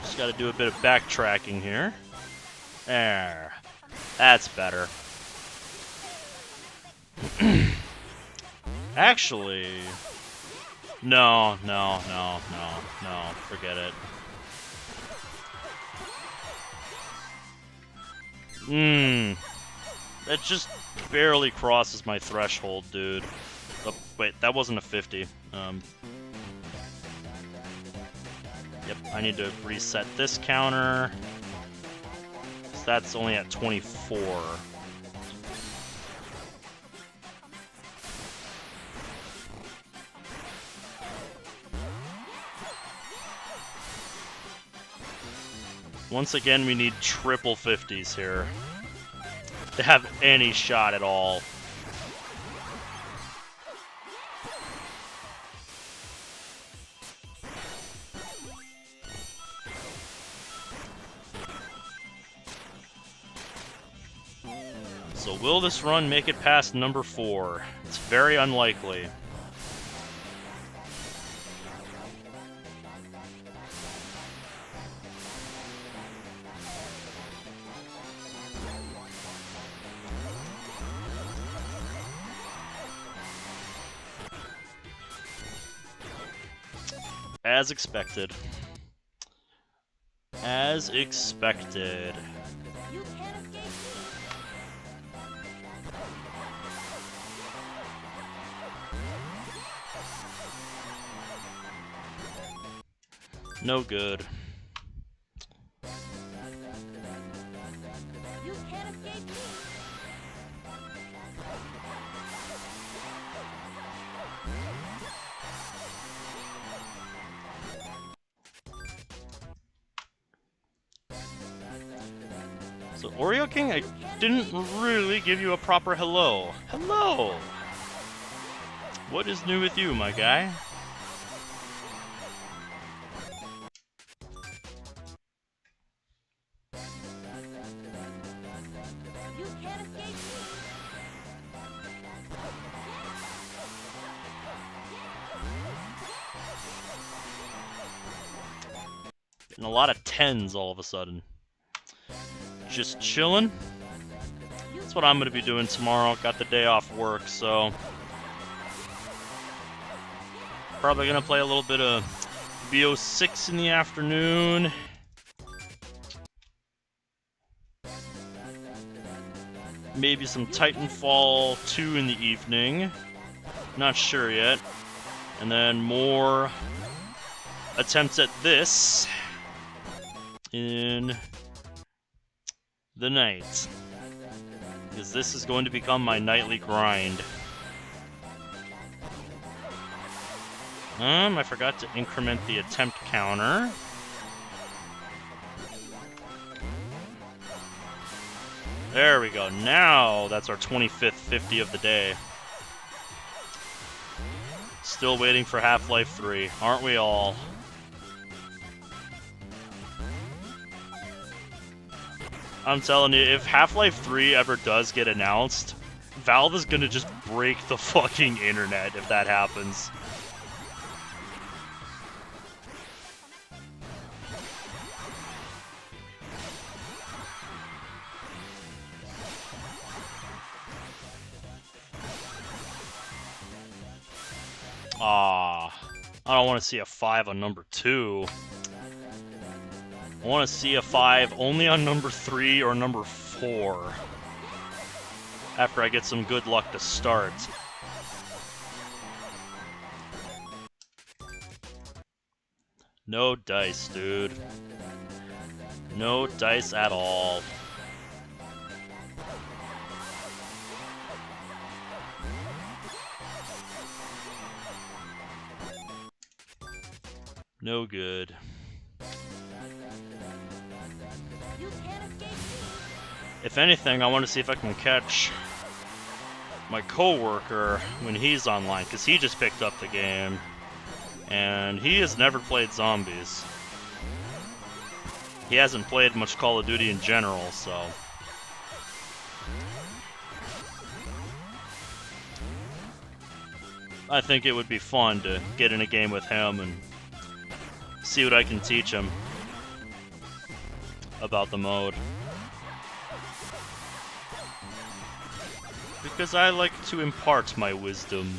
Just got to do a bit of backtracking here. There. That's better. Actually... No, forget it. That just barely crosses my threshold, dude. Oh, wait, that wasn't a 50. Yep, I need to reset this counter. So that's only at 24. Once again, we need triple 50s here to have any shot at all. So will this run make it past number 4? It's very unlikely. As expected. As expected. You can't escape me. No good. You can't escape me. So, Oreo King, I didn't really give you a proper hello. Hello! What is new with you, my guy? You can't escape me. Getting a lot of 10s all of a sudden. Just chilling. That's what I'm going to be doing tomorrow. Got the day off work, so... Probably going to play a little bit of BO6 in the afternoon. Maybe some Titanfall 2 in the evening. Not sure yet. And then more attempts at this in the night. Because this is going to become my nightly grind. I forgot to increment the attempt counter. There we go. Now that's our 25th 50 of the day. Still waiting for Half-Life 3, aren't we all? I'm telling you, if Half-Life 3 ever does get announced, Valve is gonna just break the fucking internet if that happens. I don't want to see a 5 on number 2. I want to see a 5 only on number 3 or number 4. After I get some good luck to start. No dice, dude. No dice at all. No good. You can't escape me. If anything, I want to see if I can catch my coworker when he's online, because he just picked up the game, and he has never played zombies. he hasn't played much Call of Duty in general, so. I think it would be fun to get in a game with him and see what I can teach him about the mode. Because I like to impart my wisdom.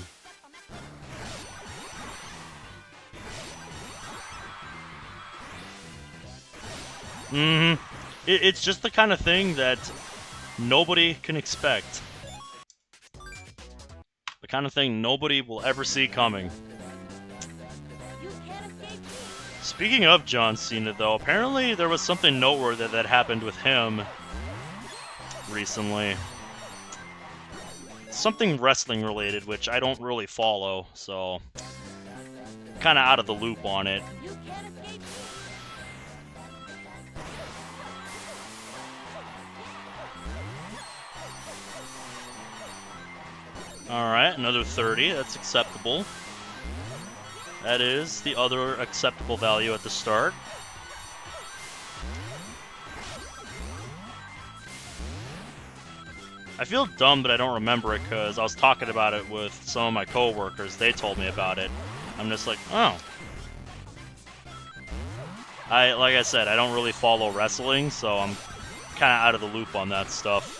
It's just the kind of thing that nobody can expect. The kind of thing nobody will ever see coming. You can't escape me. Speaking of John Cena, though, apparently there was something noteworthy that happened with him recently. Something wrestling related, which I don't really follow, so kind of out of the loop on it. You can't escape me. Alright, another 30, that's acceptable. That is the other acceptable value at the start. I feel dumb that I don't remember it because I was talking about it with some of my coworkers. They told me about it. I'm just like, oh. Like I said, I don't really follow wrestling, so I'm kind of out of the loop on that stuff.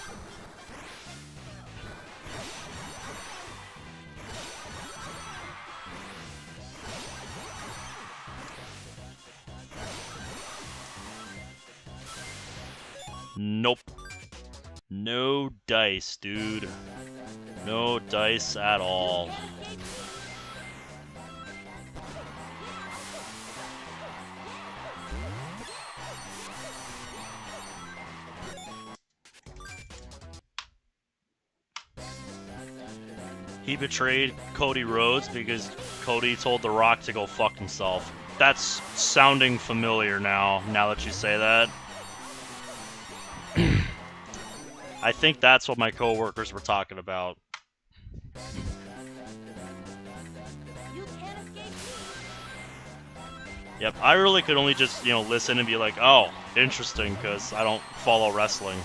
Nope. No dice, dude. No dice at all. He betrayed Cody Rhodes because Cody told The Rock to go fuck himself. That's sounding familiar now that you say that. I think that's what my coworkers were talking about. You can't escape me. Yep, I really could only just, listen and be like, oh, interesting, because I don't follow wrestling.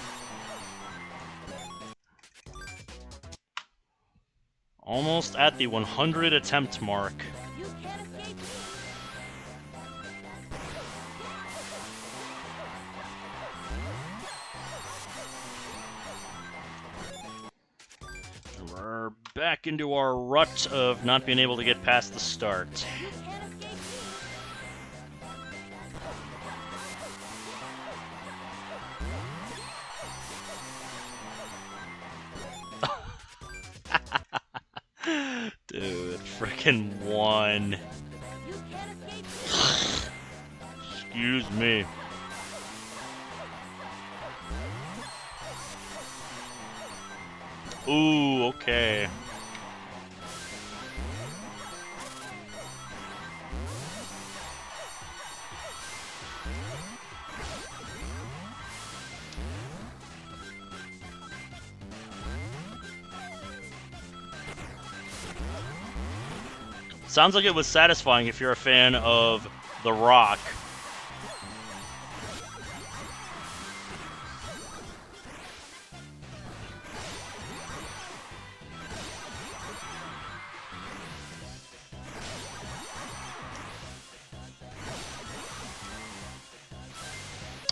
Almost at the 100 attempt mark. You can't escape me. We're back into our rut of not being able to get past the start. You can't escape me. Dude, frickin' one. You can't escape me. Excuse me. Ooh, okay. Sounds like it was satisfying if you're a fan of The Rock.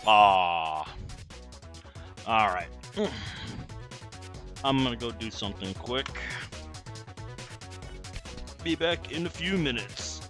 Ah. Alright. I'm gonna go do something quick. Be back in a few minutes.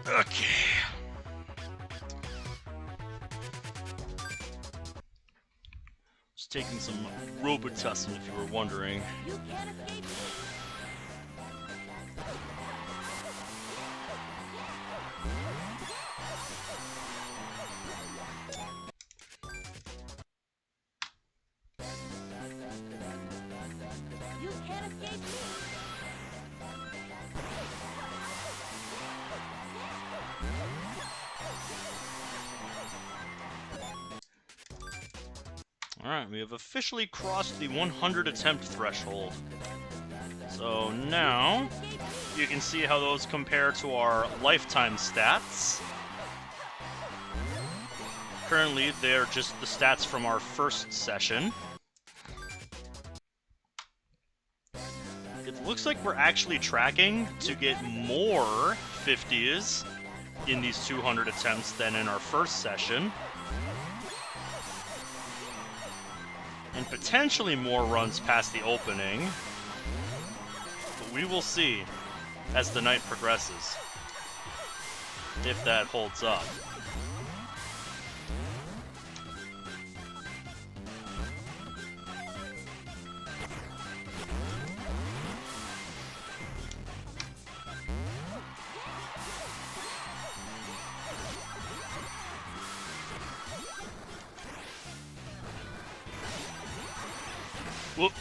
Okay. Just taking some Robitussin, if you were wondering. You can't escape me. You can't escape me. Alright, we have officially crossed the 100 attempt threshold. So now, you can see how those compare to our lifetime stats. Currently, they're just the stats from our first session. It looks like we're actually tracking to get more 50s in these 200 attempts than in our first session. And potentially more runs past the opening. But we will see as the night progresses if that holds up. Whoop.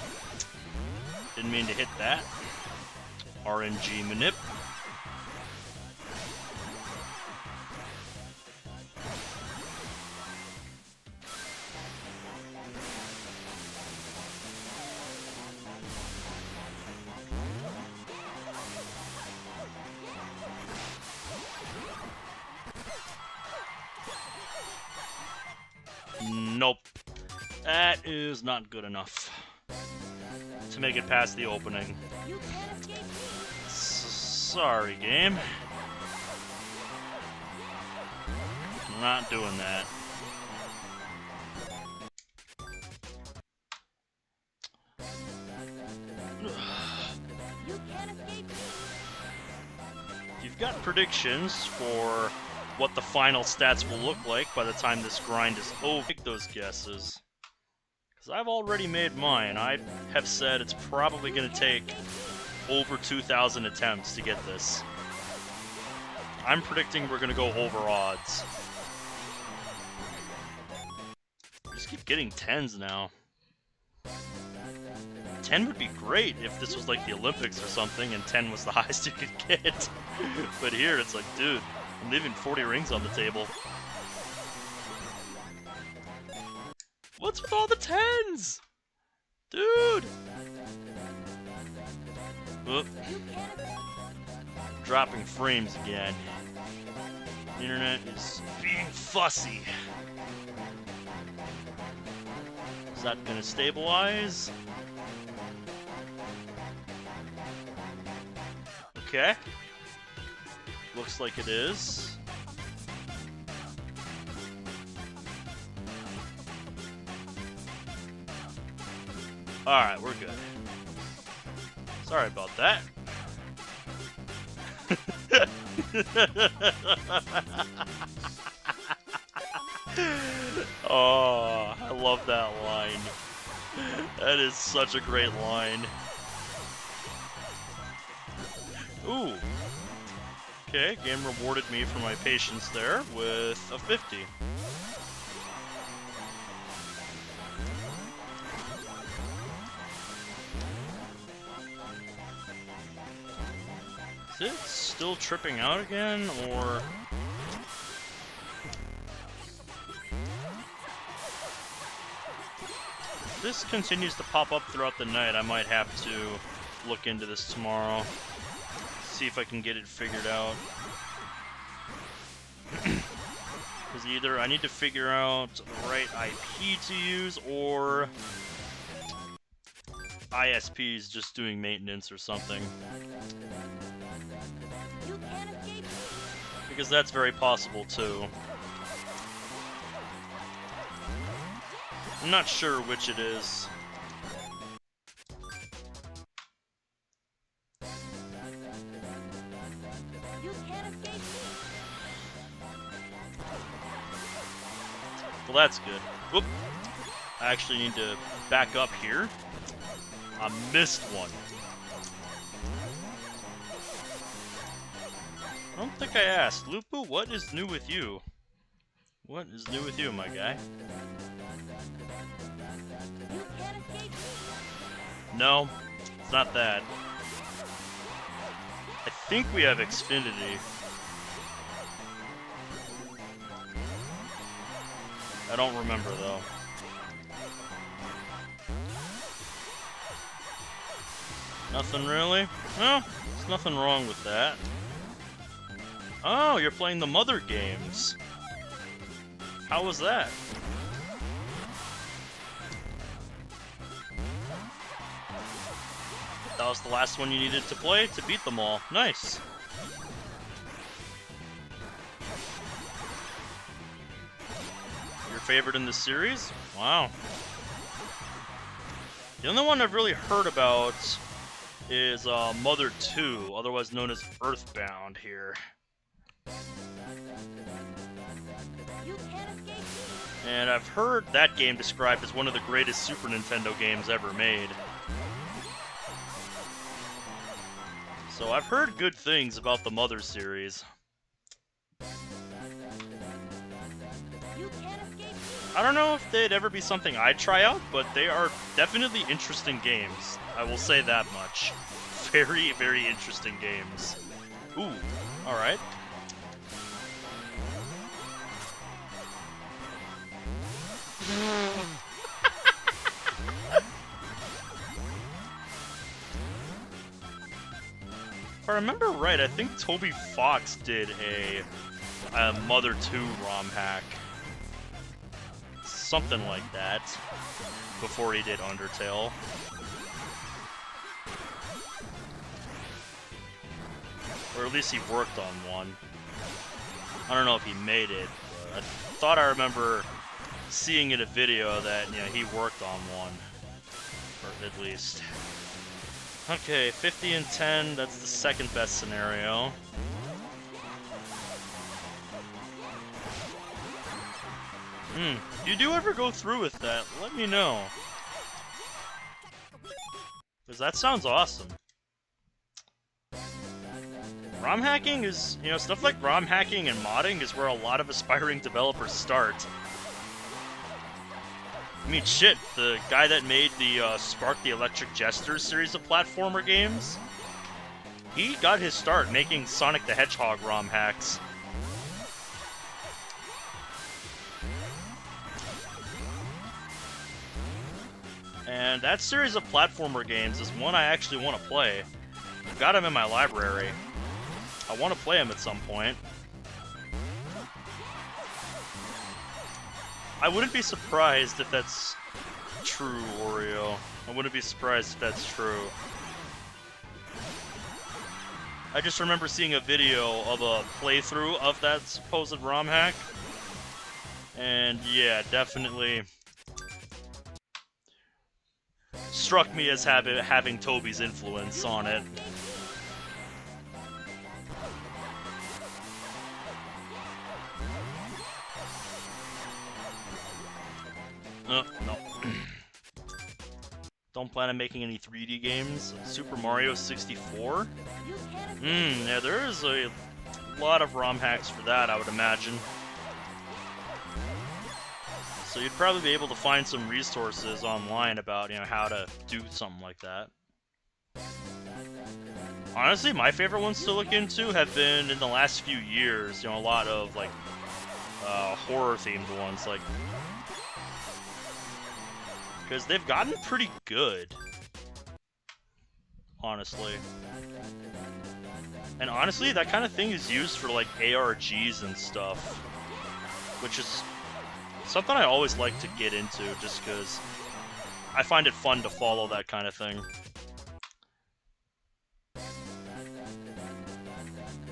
Didn't mean to hit that. RNG manip. Nope. That is not good enough to make it past the opening. You can't escape me. Sorry, game. Not doing that. You can't escape me. If you've got predictions for what the final stats will look like by the time this grind is over, make those guesses. Because I've already made mine. I have said it's probably going to take over 2,000 attempts to get this. I'm predicting we're going to go over odds. I just keep getting 10s now. 10 would be great if this was like the Olympics or something and 10 was the highest you could get. But here it's like, dude, I'm leaving 40 rings on the table. What's with all the 10s? Dude! Oop. Dropping frames again. The internet is being fussy. Is that gonna stabilize? Okay. Looks like it is. Alright, we're good. Sorry about that. Oh, I love that line. That is such a great line. Ooh. Okay, game rewarded me for my patience there with a 50. Is it still tripping out again, or... If this continues to pop up throughout the night, I might have to look into this tomorrow. See if I can get it figured out. Because either I need to figure out the right IP to use, or ISP is just doing maintenance or something. You can't escape me. Because that's very possible too. I'm not sure which it is. You can't escape me. Well, that's good. Whoop. I actually need to back up here. I missed one. I don't think I asked. Lupu, what is new with you? What is new with you, my guy? You can't escape me. No, it's not that. I think we have Xfinity. I don't remember, though. Nothing really? No, there's nothing wrong with that. Oh, you're playing the Mother games. How was that? That was the last one you needed to play to beat them all. Nice. Your favorite in the series? Wow. The only one I've really heard about is Mother 2, otherwise known as Earthbound here. You can't escape me. And I've heard that game described as one of the greatest Super Nintendo games ever made. So I've heard good things about the Mother series. You can't escape me. I don't know if they'd ever be something I'd try out, but they are definitely interesting games. I will say that much. Very, very interesting games. Ooh, alright. If I remember right, I think Toby Fox did a Mother 2 ROM hack. Something like that. Before he did Undertale. Or at least he worked on one. I don't know if he made it, but I thought I remember seeing in a video that, you know, he worked on one. Or at least. Okay, 50 and 10, that's the second best scenario. You do ever go through with that, let me know. Because that sounds awesome. ROM hacking is, you know, stuff like ROM hacking and modding is where a lot of aspiring developers start. I mean, shit, the guy that made the Spark the Electric Jester series of platformer games, he got his start making Sonic the Hedgehog ROM hacks. And that series of platformer games is one I actually want to play. I've got them in my library. I want to play them at some point. I wouldn't be surprised if that's true, Oreo. I wouldn't be surprised if that's true. I just remember seeing a video of a playthrough of that supposed ROM hack. And yeah, definitely struck me as having Toby's influence on it. No. Don't plan on making any 3D games. Super Mario 64? You can't escape me. Yeah, there is a lot of ROM hacks for that, I would imagine. So you'd probably be able to find some resources online about, you know, how to do something like that. Honestly, my favorite ones to look into have been in the last few years, you know, a lot of like horror-themed ones, like, because they've gotten pretty good, honestly. And honestly, that kind of thing is used for like ARGs and stuff, which is something I always like to get into, just because I find it fun to follow that kind of thing.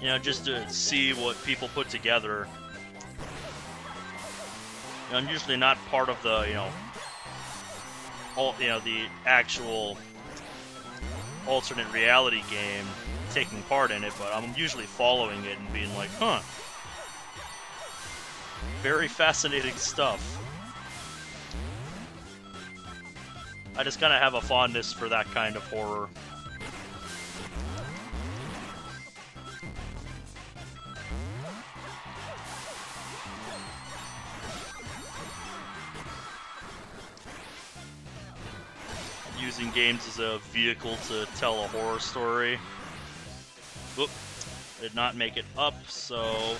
You know, just to see what people put together. You know, I'm usually not part of the, the actual alternate reality game, taking part in it, but I'm usually following it and being like, huh. Very fascinating stuff. I just kind of have a fondness for that kind of horror. Using games as a vehicle to tell a horror story. Whoop. Did not make it up, so...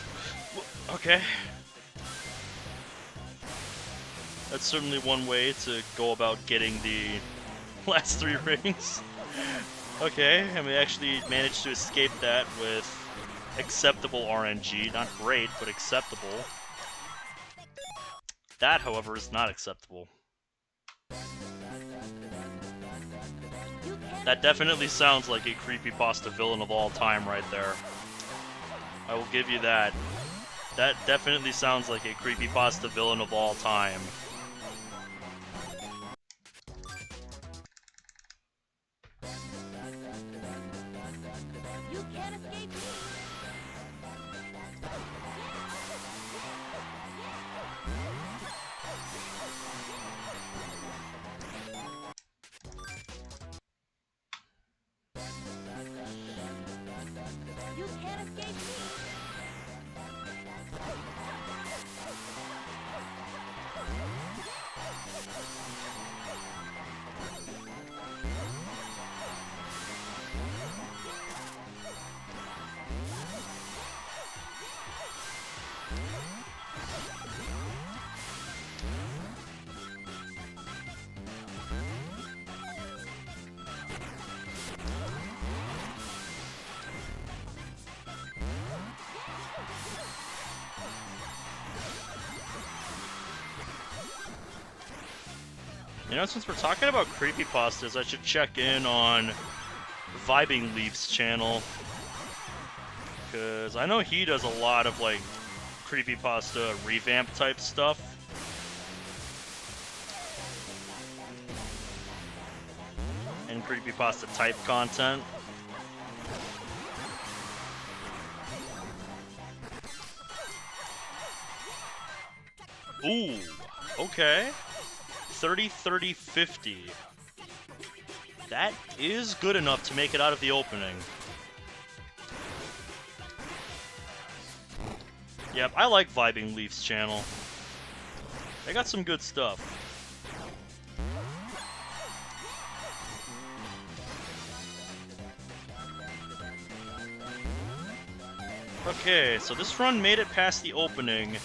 Okay. That's certainly one way to go about getting the last 3 rings. Okay, and we actually managed to escape that with acceptable RNG. Not great, but acceptable. That, however, is not acceptable. That definitely sounds like a creepypasta villain of all time right there. I will give you that. That definitely sounds like a creepypasta villain of all time. You can't escape me. You can't escape me. You know, since we're talking about creepypastas, I should check in on Vibing Leaf's channel. Because I know he does a lot of, like, creepypasta revamp type stuff. And creepypasta type content. Ooh, okay. 30, 30, 50. That is good enough to make it out of the opening. Yep, I like Vibing Leaf's channel. They got some good stuff. Okay, so this run made it past the opening,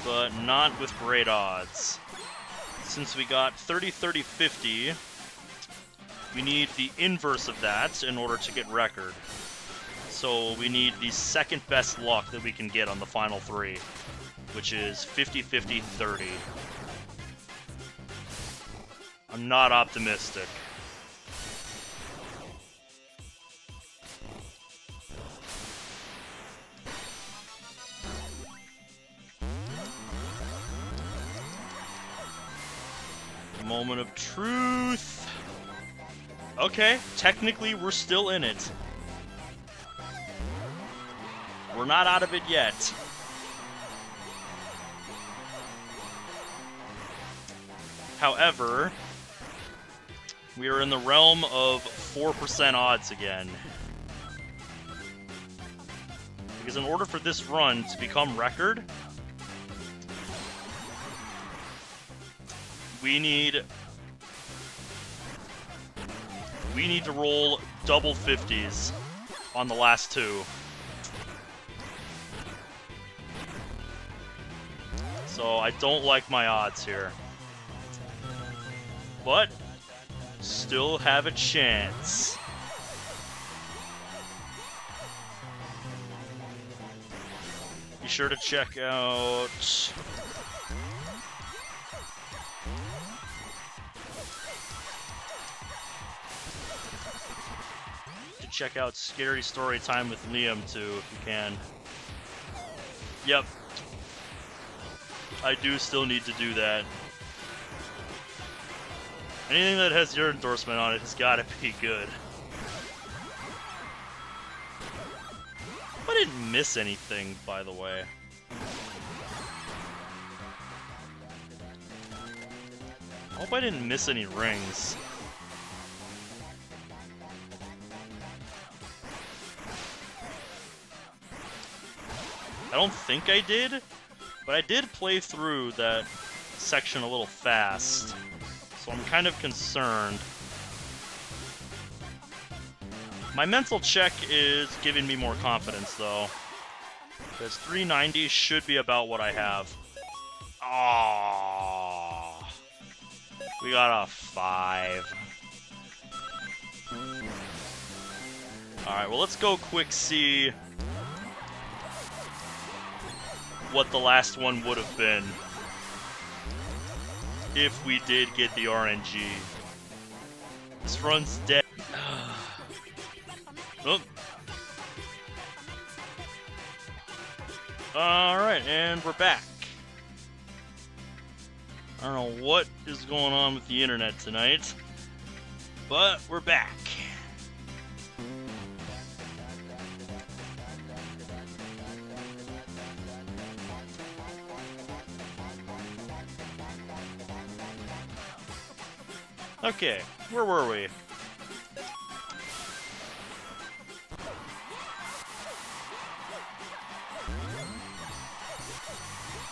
but not with great odds. Since we got 30, 30, 50, we need the inverse of that in order to get record. So we need the second best luck that we can get on the final 3, which is 50, 50, 30. I'm not optimistic. Moment of truth. Okay, technically we're still in it. We're not out of it yet. However, we are in the realm of 4% odds again. Because in order for this run to become record, we need to roll double 50s on the last 2. So I don't like my odds here. But still have a chance. Be sure to check out Scary Story Time with Liam too, if you can. Yep. I do still need to do that. Anything that has your endorsement on it has got to be good. I didn't miss anything, by the way. Hope I didn't miss any rings. I don't think I did, but I did play through that section a little fast, so I'm kind of concerned. My mental check is giving me more confidence, though, because 390 should be about what I have. Aww. We got a 5. Alright, well, let's go quick see what the last one would have been if we did get the RNG. This run's dead. Oh. Alright, and we're back. I don't know what is going on with the internet tonight, but we're back. Okay, where were we?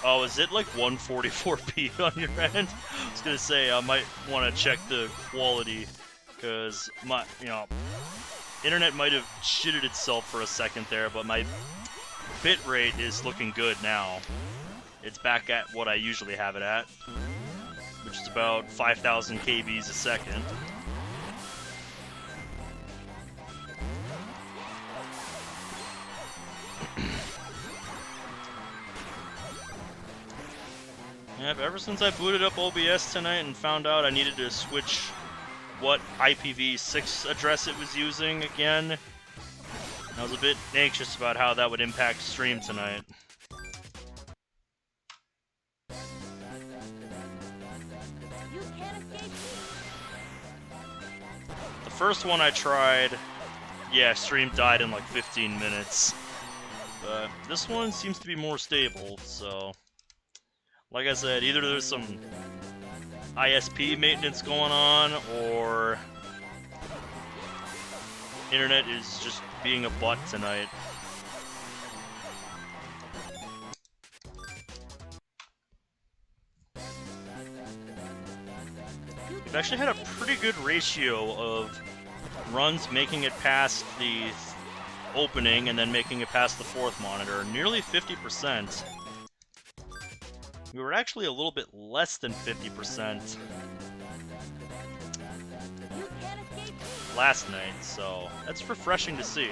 Oh, is it like 144p on your end? I was gonna say I might want to check the quality, because my, internet might have shitted itself for a second there, but my bitrate is looking good now. It's back at what I usually have it at, which is about 5,000 kbs a second. Yep, ever since I booted up OBS tonight and found out I needed to switch what IPv6 address it was using again, I was a bit anxious about how that would impact stream tonight. You can't escape me. The first one I tried, yeah, stream died in like 15 minutes. But this one seems to be more stable, so... Like I said, either there's some ISP maintenance going on, or internet is just being a butt tonight. We've actually had a pretty good ratio of runs making it past the opening and then making it past the 4th monitor, nearly 50%. We were actually a little bit less than 50% last night, so that's refreshing to see.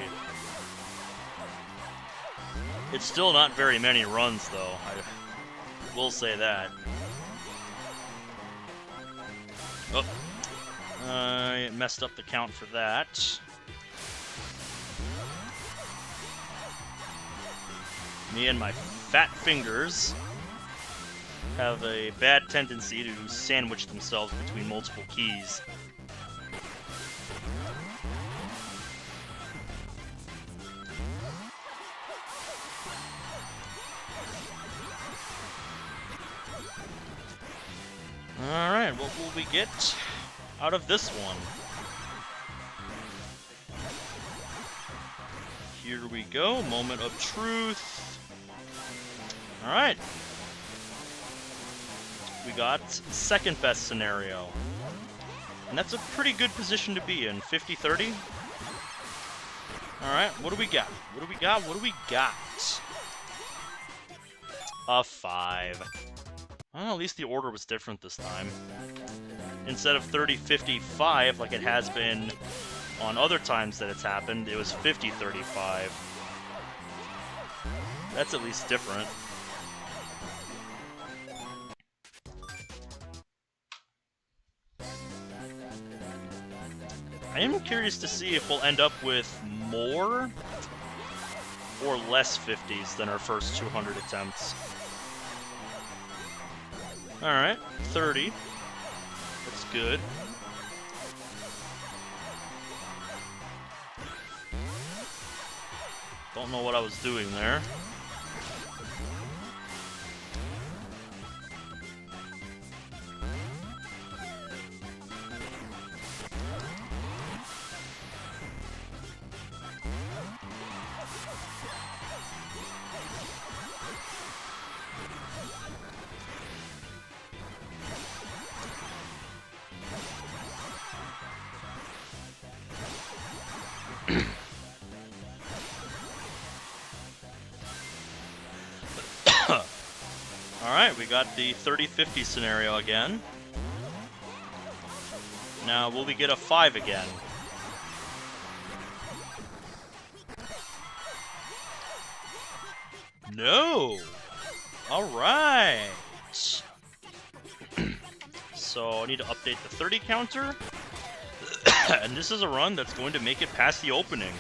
It's still not very many runs, though, I will say that. Oh, I messed up the count for that. Me and my fat fingers have a bad tendency to sandwich themselves between multiple keys. Alright, what will we get out of this one? Here we go, moment of truth. Alright. We got second best scenario. And that's a pretty good position to be in. 50-30. Alright, what do we got? What do we got? What do we got? A 5. Well, at least the order was different this time. Instead of 30-55 like it has been on other times that it's happened, it was 50-35. That's at least different. I am curious to see if we'll end up with more or less 50s than our first 200 attempts. Alright, 30. That's good. Don't know what I was doing there. Alright, we got the 30-50 scenario again. Now, will we get a 5 again? No! Alright! So, I need to update the 30 counter. And this is a run that's going to make it past the opening.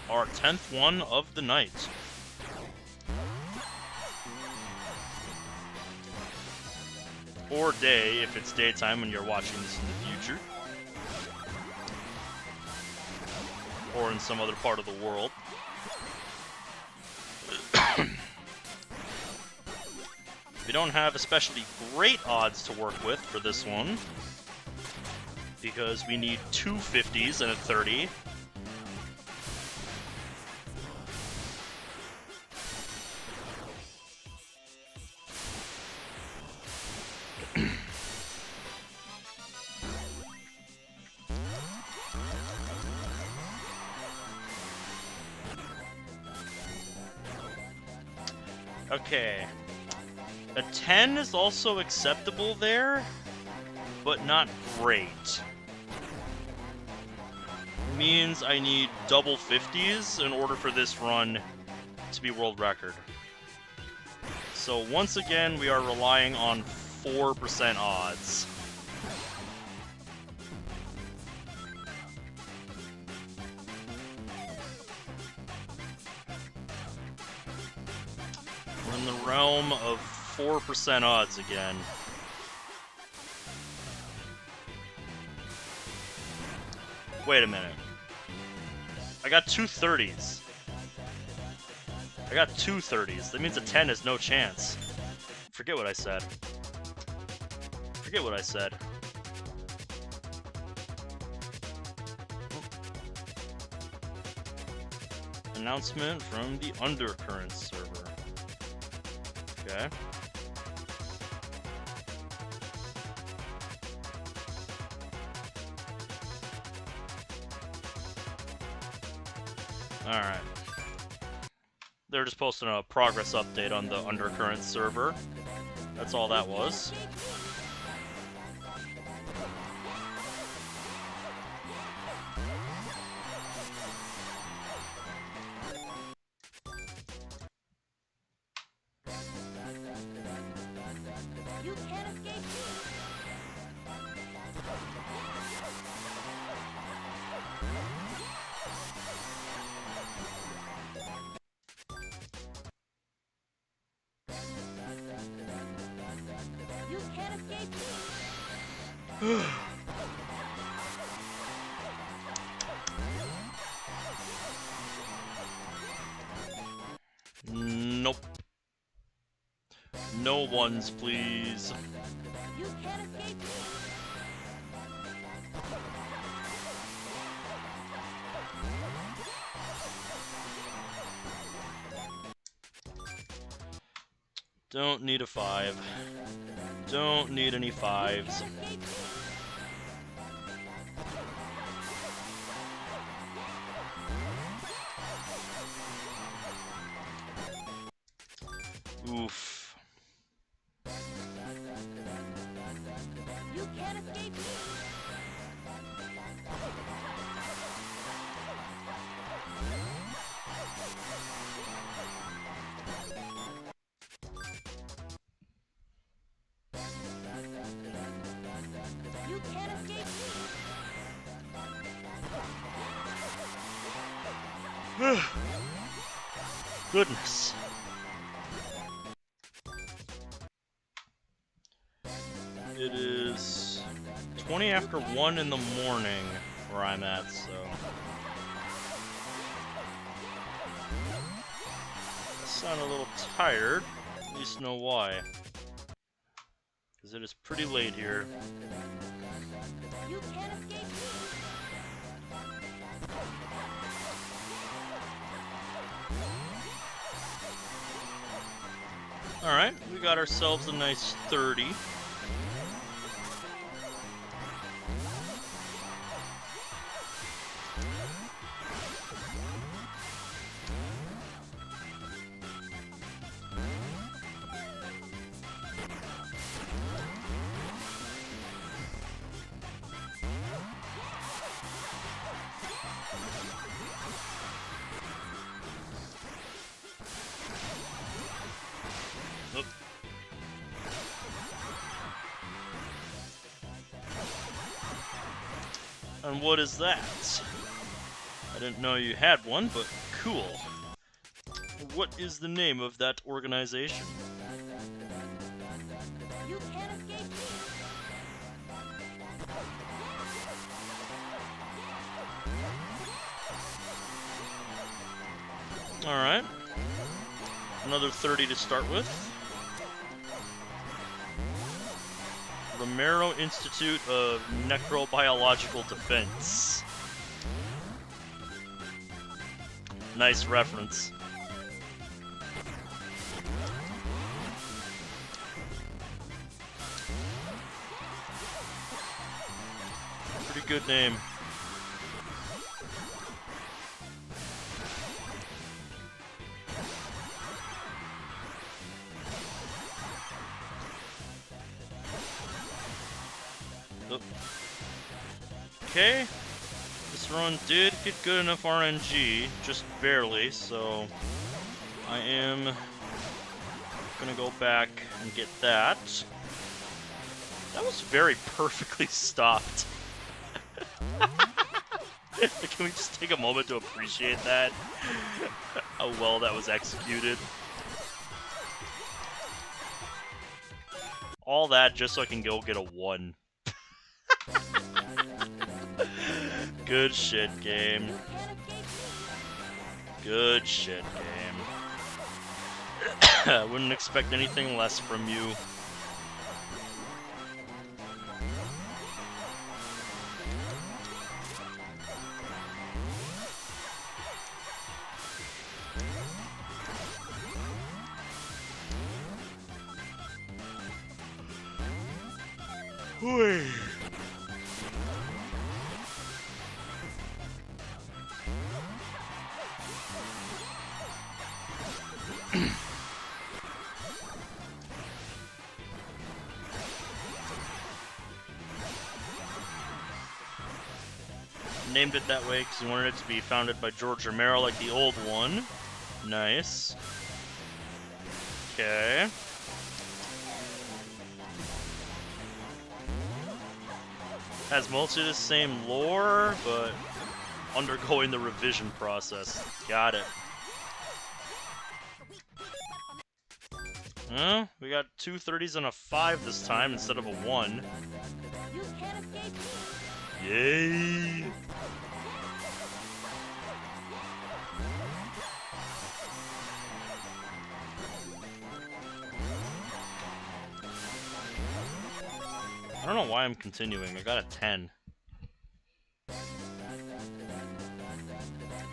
Our 10th one of the night. Or day, if it's daytime when you're watching this in the future. Or in some other part of the world. We don't have especially great odds to work with for this one. Because we need 2 50s and a 30. Okay. A 10 is also acceptable there, but not great. Means I need double 50s in order for this run to be world record. So once again, we are relying on 4% odds. We're in the realm of 4% odds again. Wait a minute. I got 2 30s. I got 2 30s. That means a 10 has no chance. Forget what I said. Forget what I said. Announcement from the Undercurrent server. Okay. Alright. They're just posting a progress update on the Undercurrent server. That's all that was. You can't escape me. You can't escape me. Nope. No ones, please. You can't escape me. Don't need a 5. Don't need any 5s. Oof. You can't escape me. You can't escape me. Goodness. It is 20 after 1 in the morning where I'm at, so... I sound a little tired, at least know why. Because it is pretty late here. You can't escape me. Alright, we got ourselves a nice 30. And what is that? I didn't know you had one, but cool. What is the name of that organization? You can't escape me. Alright. Another 30 to start with. Romero Institute of Necrobiological Defense. Nice reference. Pretty good name. Okay, this run did get good enough RNG, just barely, so I am gonna go back and get that. That was very perfectly stopped. Can we just take a moment to appreciate that? How well that was executed. All that just so I can go get a 1. Good shit, game. You can't escape me. Good shit, game. I wouldn't expect anything less from you. Whee. Named it that way because he wanted it to be founded by George Romero like the old one. Nice. Okay. Has mostly the same lore, but undergoing the revision process. Got it. Well, we got 2 30s and a 5 this time instead of a 1. You can't escape me. Yay! I don't know why I'm continuing. I got a 10.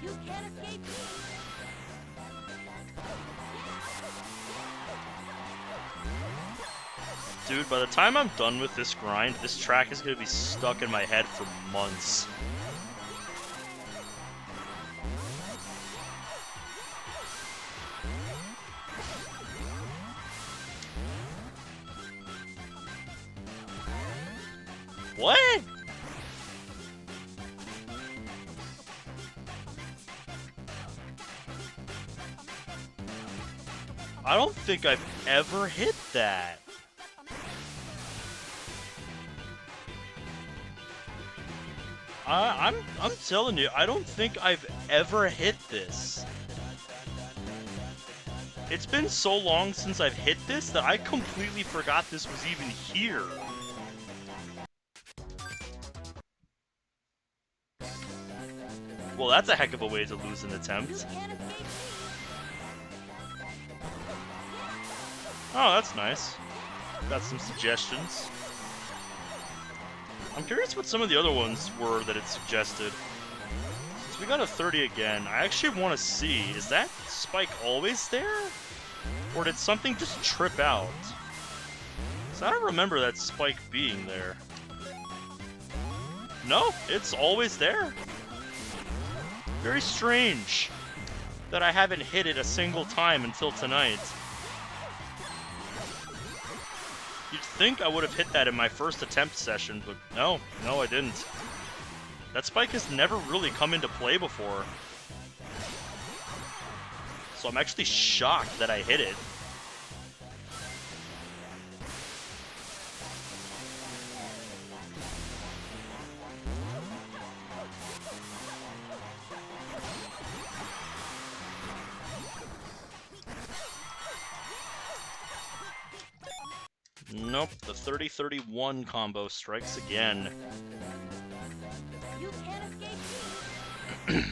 You can't escape me. Dude, by the time I'm done with this grind, this track is gonna be stuck in my head for months. What? I don't think I've ever hit that. I'm telling you, I don't think I've ever hit this. It's been so long since I've hit this that I completely forgot this was even here. Well, that's a heck of a way to lose an attempt. You can't escape me. Oh, that's nice. Got some suggestions. I'm curious what some of the other ones were that it suggested. Since we got a 30 again, I actually want to see, is that spike always there? Or did something just trip out? So I don't remember that spike being there. No, it's always there. Very strange that I haven't hit it a single time until tonight. You'd think I would have hit that in my first attempt session, but no, I didn't. That spike has never really come into play before. So I'm actually shocked that I hit it. Nope, the 30-31 combo strikes again. You can't escape me.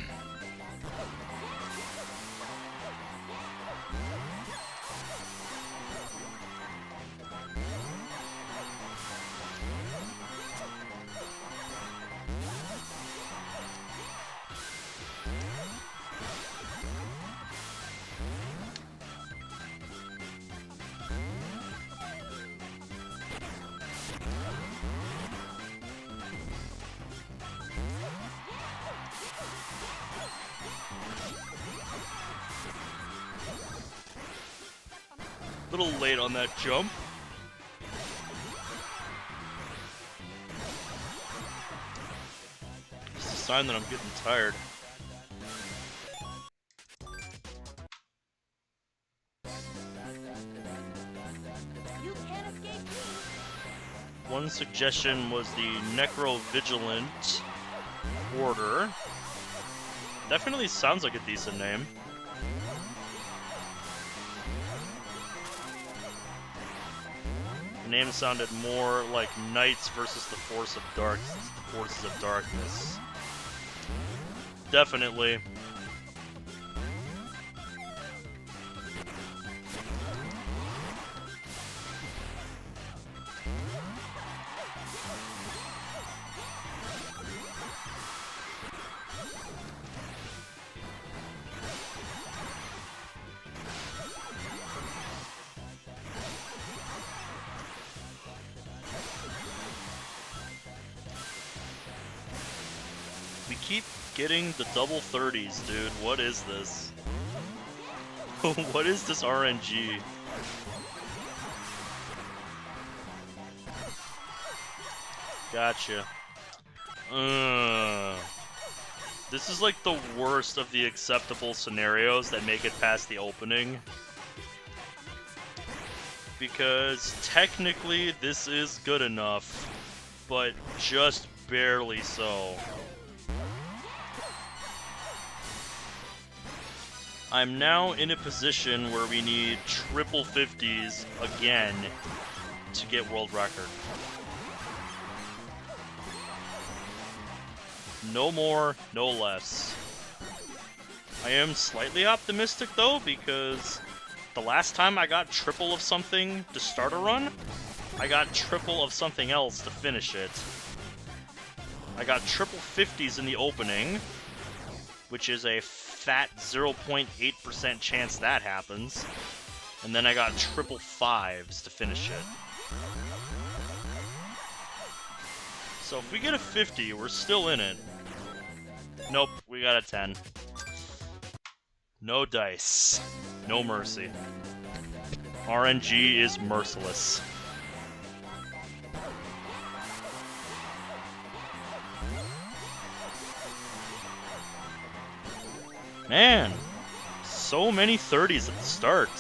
Little late on that jump. It's a sign that I'm getting tired. You can't escape me. One suggestion was the Necro-Vigilant Order. Definitely sounds like a decent name. The name sounded more like Knights versus the Forces of Darkness. Definitely. We keep getting the double 30s, dude. What is this? What is this RNG? Gotcha. This is like the worst of the acceptable scenarios that make it past the opening. Because technically this is good enough, but just barely so. I'm now in a position where we need triple 50s again to get world record. No more, no less. I am slightly optimistic though, because the last time I got triple of something to start a run, I got triple of something else to finish it. I got triple 50s in the opening, which is a fat 0.8% chance that happens. And then I got triple 5s to finish it. So if we get a 50, we're still in it. Nope, we got a 10. No dice. No mercy. RNG is merciless. Man, so many 30s at the start.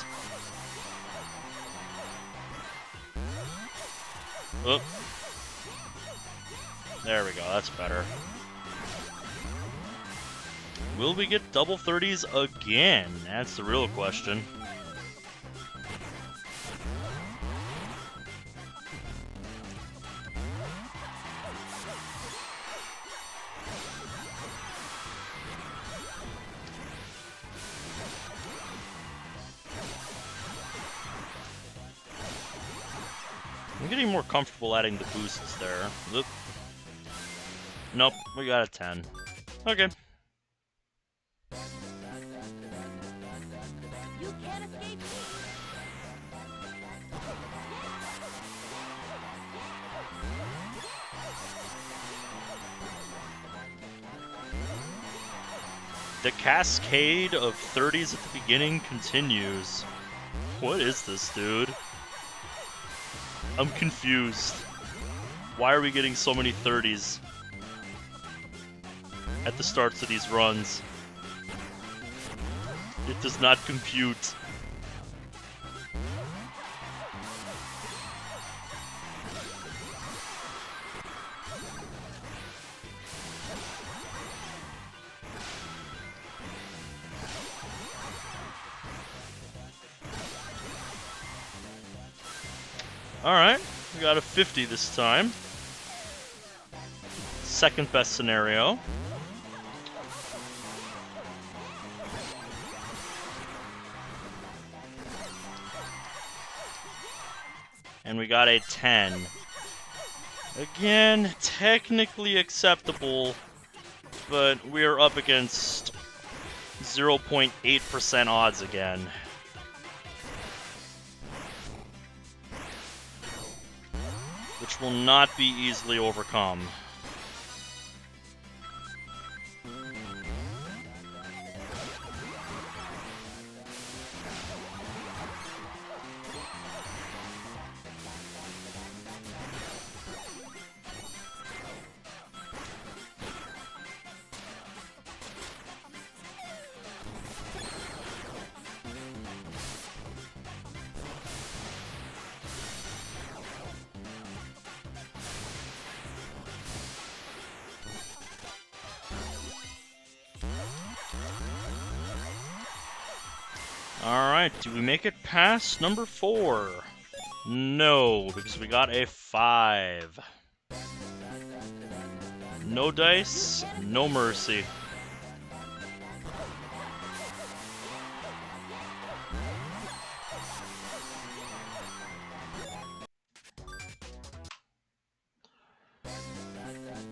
Oh. There we go, that's better. Will we get double 30s again? That's the real question. I'm getting more comfortable adding the boosts there. Oop. Nope, we got a 10. Okay. You can't escape me. The cascade of 30s at the beginning continues. What is this, dude? I'm confused. Why are we getting so many 30s at the starts of these runs? It does not compute. Alright. We got a 50 this time. Second best scenario. And we got a 10. Again, technically acceptable, but we are up against 0.8% odds again. Which will not be easily overcome. Alright, do we make it past number 4? No, because we got a 5. No dice, no mercy.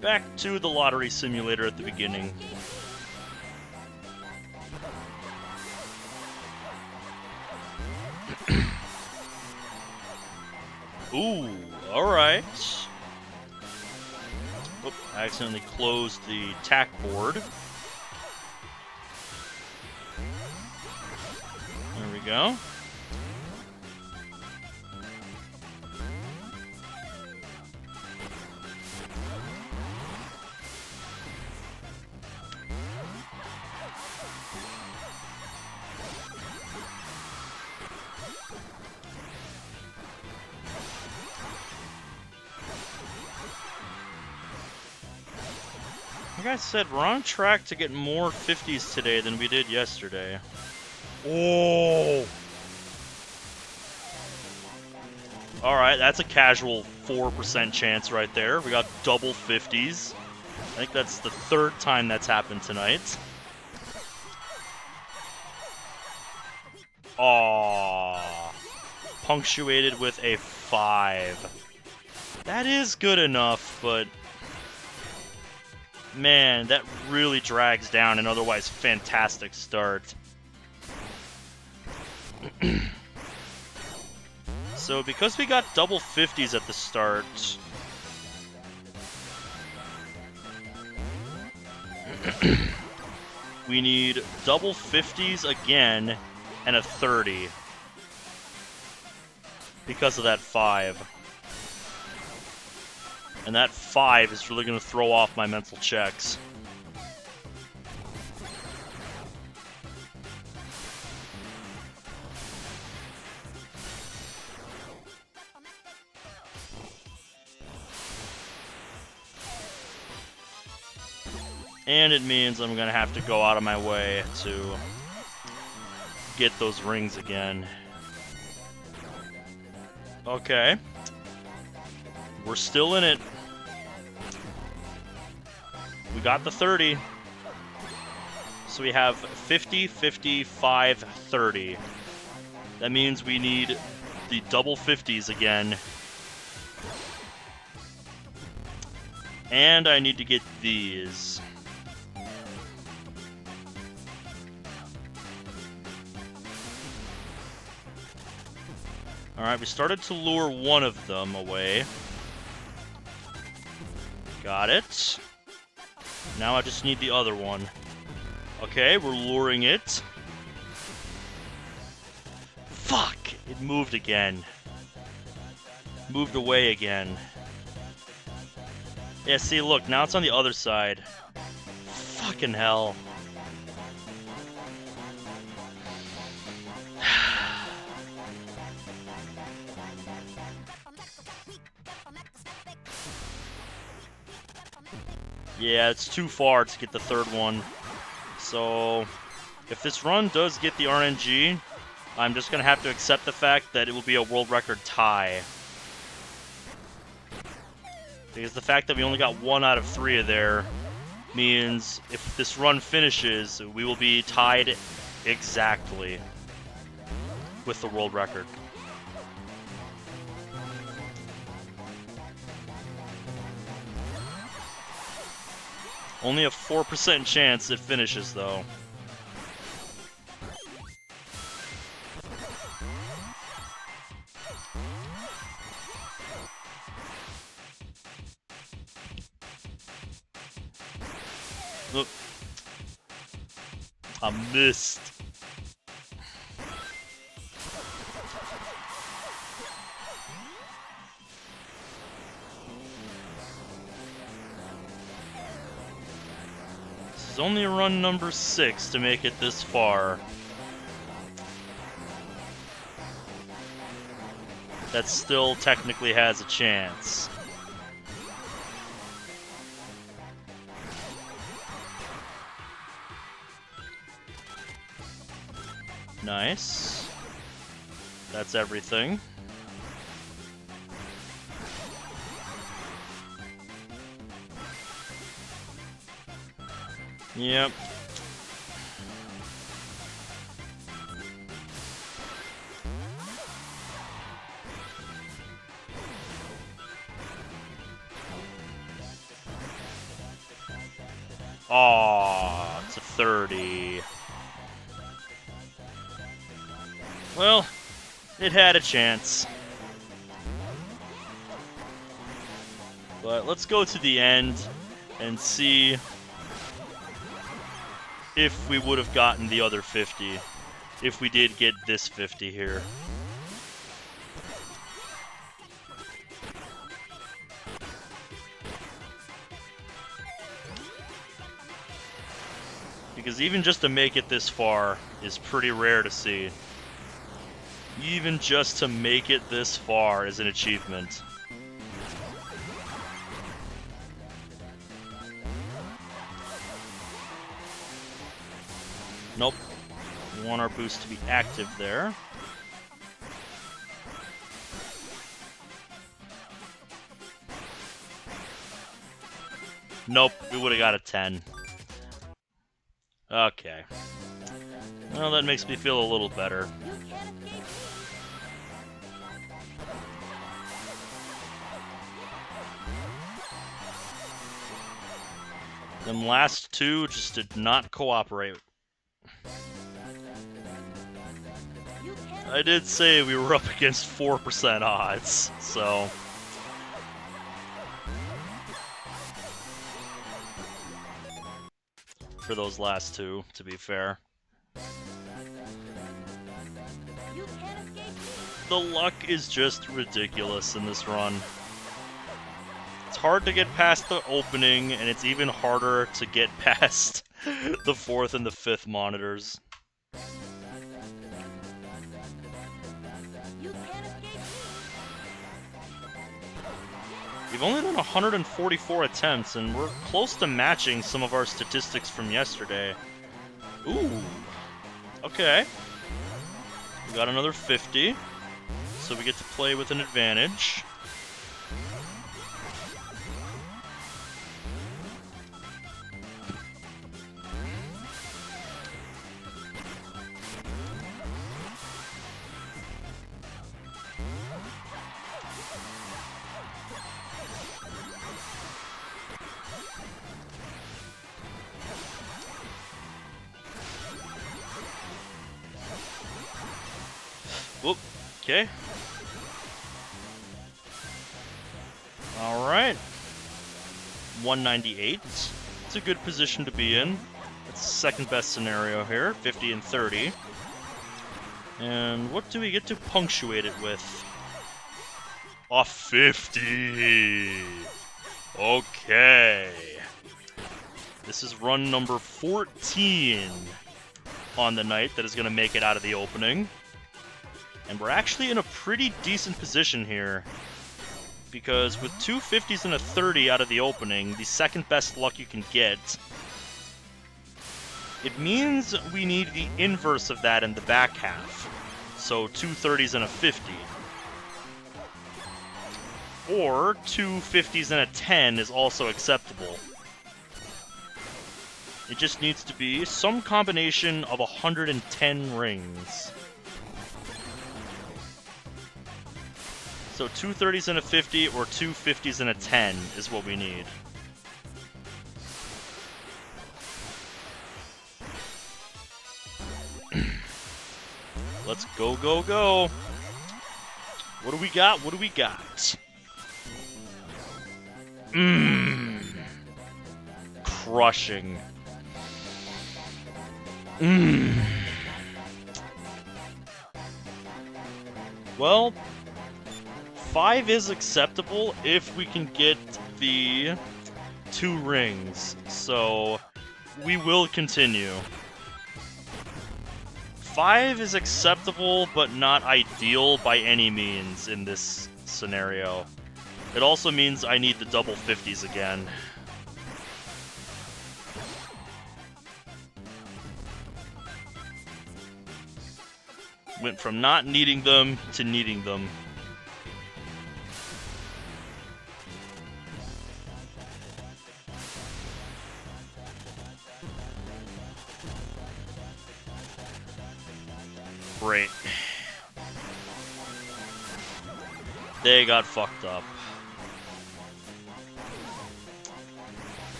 Back to the lottery simulator at the beginning. Ooh, alright. Oop, I accidentally closed the tack board. There we go. Like I said, we're on track to get more 50s today than we did yesterday. Oh! Alright, that's a casual 4% chance right there. We got double 50s. I think that's the 3rd time that's happened tonight. Aww. Punctuated with a 5. That is good enough, but... man, that really drags down an otherwise fantastic start. So, because we got double 50s at the start... we need double 50s again and a 30. Because of that 5. And that 5 is really going to throw off my mental checks. And it means I'm going to have to go out of my way to get those rings again. Okay. We're still in it. We got the 30. So we have 50, 55, 30. That means we need the double 50s again. And I need to get these. Alright, we started to lure one of them away. Got it. Now I just need the other one. Okay, we're luring it. Fuck! It moved again. Moved away again. Yeah, see, look, now it's on the other side. Fucking hell. Yeah, it's too far to get the 3rd one. So, if this run does get the RNG, I'm just going to have to accept the fact that it will be a world record tie. Because the fact that we only got 1 out of 3 of there means if this run finishes, we will be tied exactly with the world record. Only a 4% chance it finishes, though. Look. I missed. This is only run number 6 to make it this far. That still technically has a chance. Nice. That's everything. Yep. Aw, it's a 30. Well, it had a chance. But let's go to the end and see if we would have gotten the other 50. If we did get this 50 here. Because even just to make it this far is pretty rare to see. Even just to make it this far is an achievement. Nope. We want our boost to be active there. Nope, we would have got a 10. Okay. Well, that makes me feel a little better. You can't escape me. Them last two just did not cooperate. You can't I did say we were up against 4% odds, so... for those last two, to be fair. You can't escape me. The luck is just ridiculous in this run. It's hard to get past the opening, and it's even harder to get past the 4th and the 5th monitors. You can't escape me. We've only done 144 attempts, and we're close to matching some of our statistics from yesterday. Ooh. Okay. We got another 50, so we get to play with an advantage. Whoop. Okay. Alright. 198. It's a good position to be in. It's the second best scenario here. 50 and 30. And what do we get to punctuate it with? A 50! Okay. This is run number 14 on the night that is going to make it out of the opening. And we're actually in a pretty decent position here, because with 2 50s and a 30 out of the opening, the second best luck you can get, it means we need the inverse of that in the back half. So 2 30s and a 50. Or 2 50s and a 10 is also acceptable. It just needs to be some combination of 110 rings. So 2 30s and a 50 or 2 50s and a 10 is what we need. Let's go, go, go. What do we got? What do we got? Crushing. Well, 5 is acceptable if we can get the 2 rings, so we will continue. 5 is acceptable, but not ideal by any means in this scenario. It also means I need the double 50s again. Went from not needing them to needing them. Great. They got fucked up.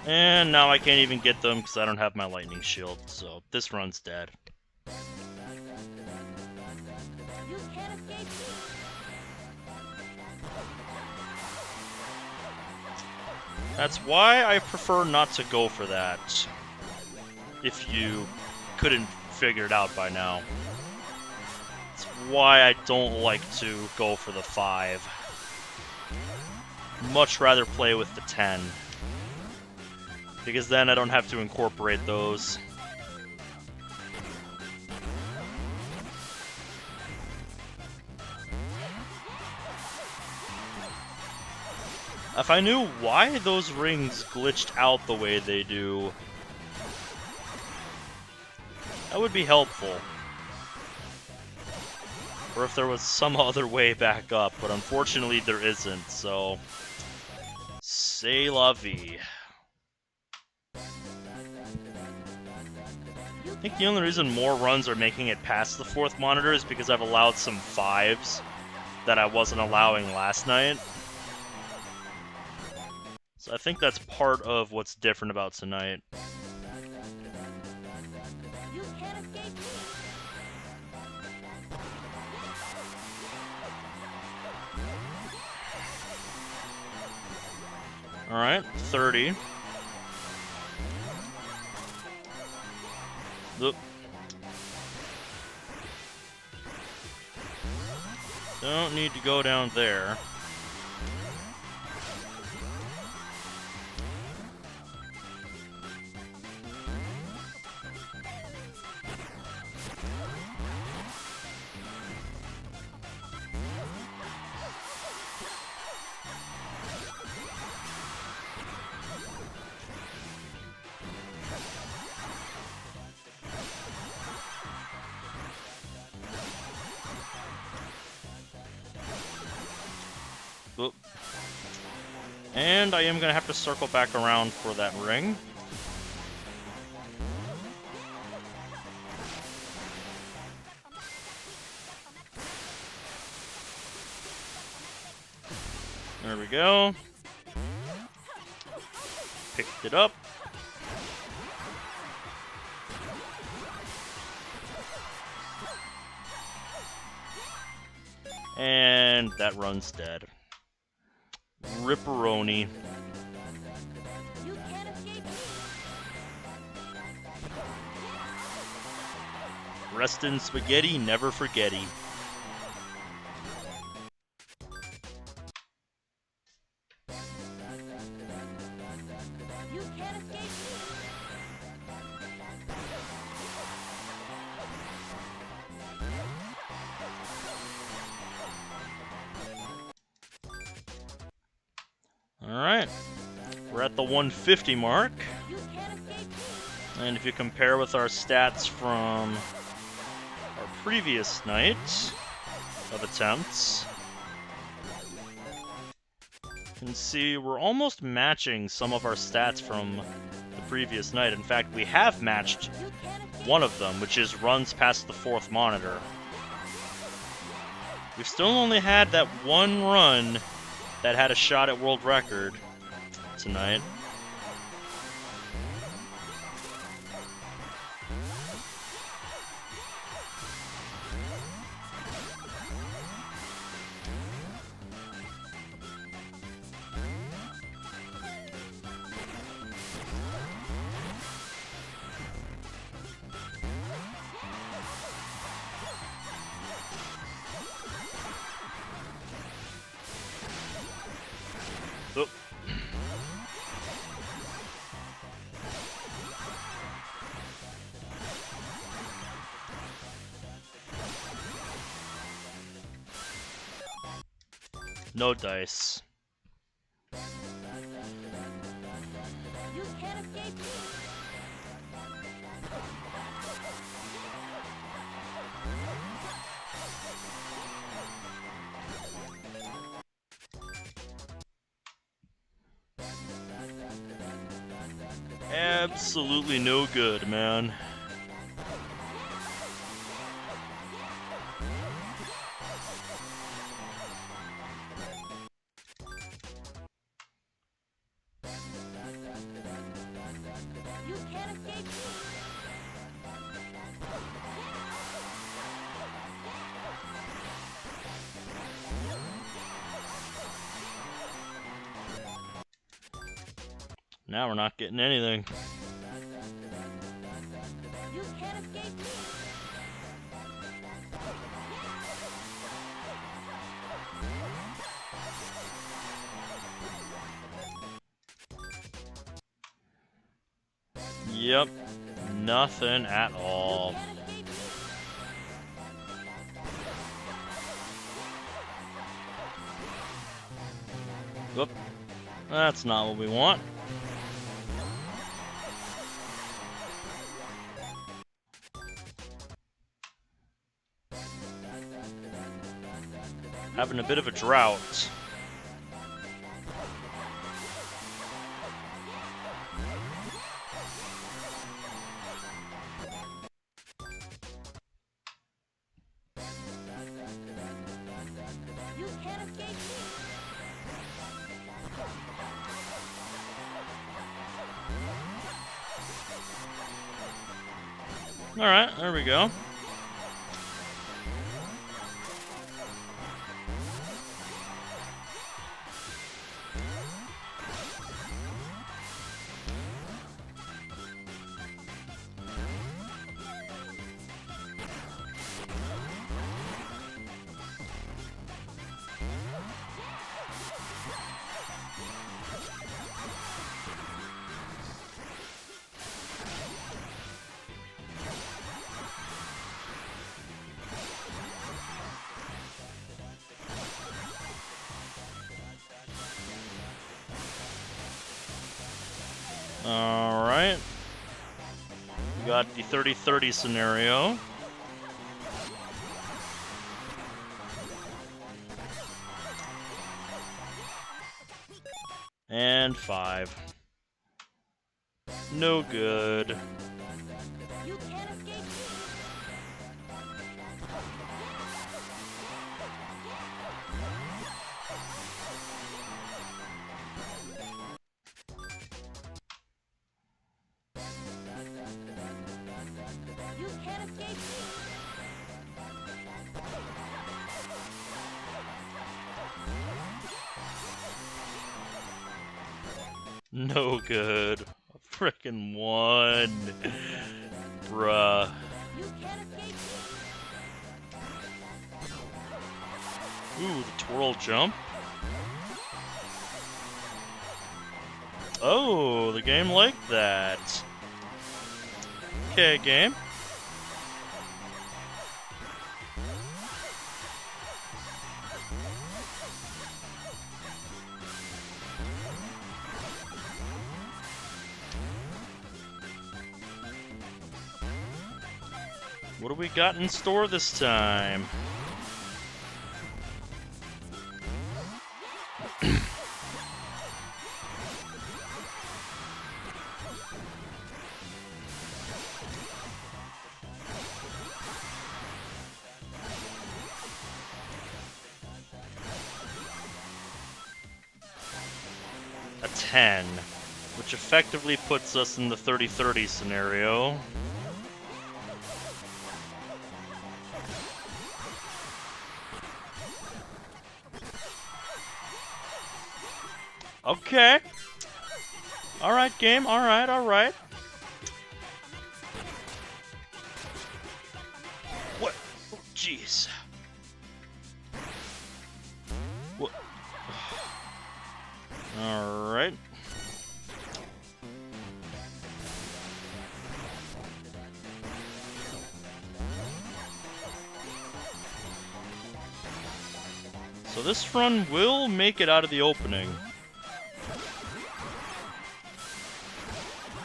And now I can't even get them because I don't have my lightning shield, so this run's dead. You can't escape me. That's why I prefer not to go for that. If you couldn't figure it out by now. That's why I don't like to go for the 5. Much rather play with the 10. Because then I don't have to incorporate those. If I knew why those rings glitched out the way they do, that would be helpful. Or if there was some other way back up, but unfortunately there isn't, so... C'est la vie. I think the only reason more runs are making it past the 4th monitor is because I've allowed some 5s that I wasn't allowing last night. So I think that's part of what's different about tonight. You can't escape me. Alright, 30. Oop. Don't need to go down there. Oop. And I am going to have to circle back around for that ring. There we go. Picked it up. And that run's dead. Ripperoni. You can't escape me. Rest in spaghetti, never forgetty. You can't escape me. Alright. We're at the 150 mark. You can't escape me. And if you compare with our stats from our previous night of attempts, can see we're almost matching some of our stats from the previous night. In fact, we have matched You can't escape. one of them, which is runs past the 4th monitor. We've still only had that one run that had a shot at world record tonight. Oh. No dice. You can't escape me. Absolutely no good, man. You can't escape me. Now we're not getting anything. You can't escape me. Yep, nothing at You all. can't escape me. Whoop. That's not what we want. Having a bit of a drought. You can't escape me. Alright, there we go. Alright. We got the 30-30 scenario. And 5. No good. You can't escape me. You can't escape me. No good. A frickin' 1. Bruh. You can't escape me. Ooh, the twirl jump. Oh, the game liked that. Okay, game. What do we got in store this time? 10, which effectively puts us in the 30-30 scenario. Okay. Alright, game. Alright, alright. What? Oh, jeez. What? Alright. So this run will make it out of the opening.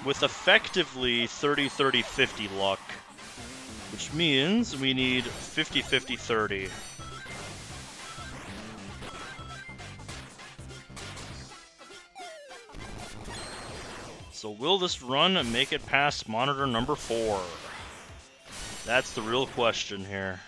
With effectively 30-30-50 luck. Which means we need 50-50-30. So will this run make it past monitor number 4? That's the real question here.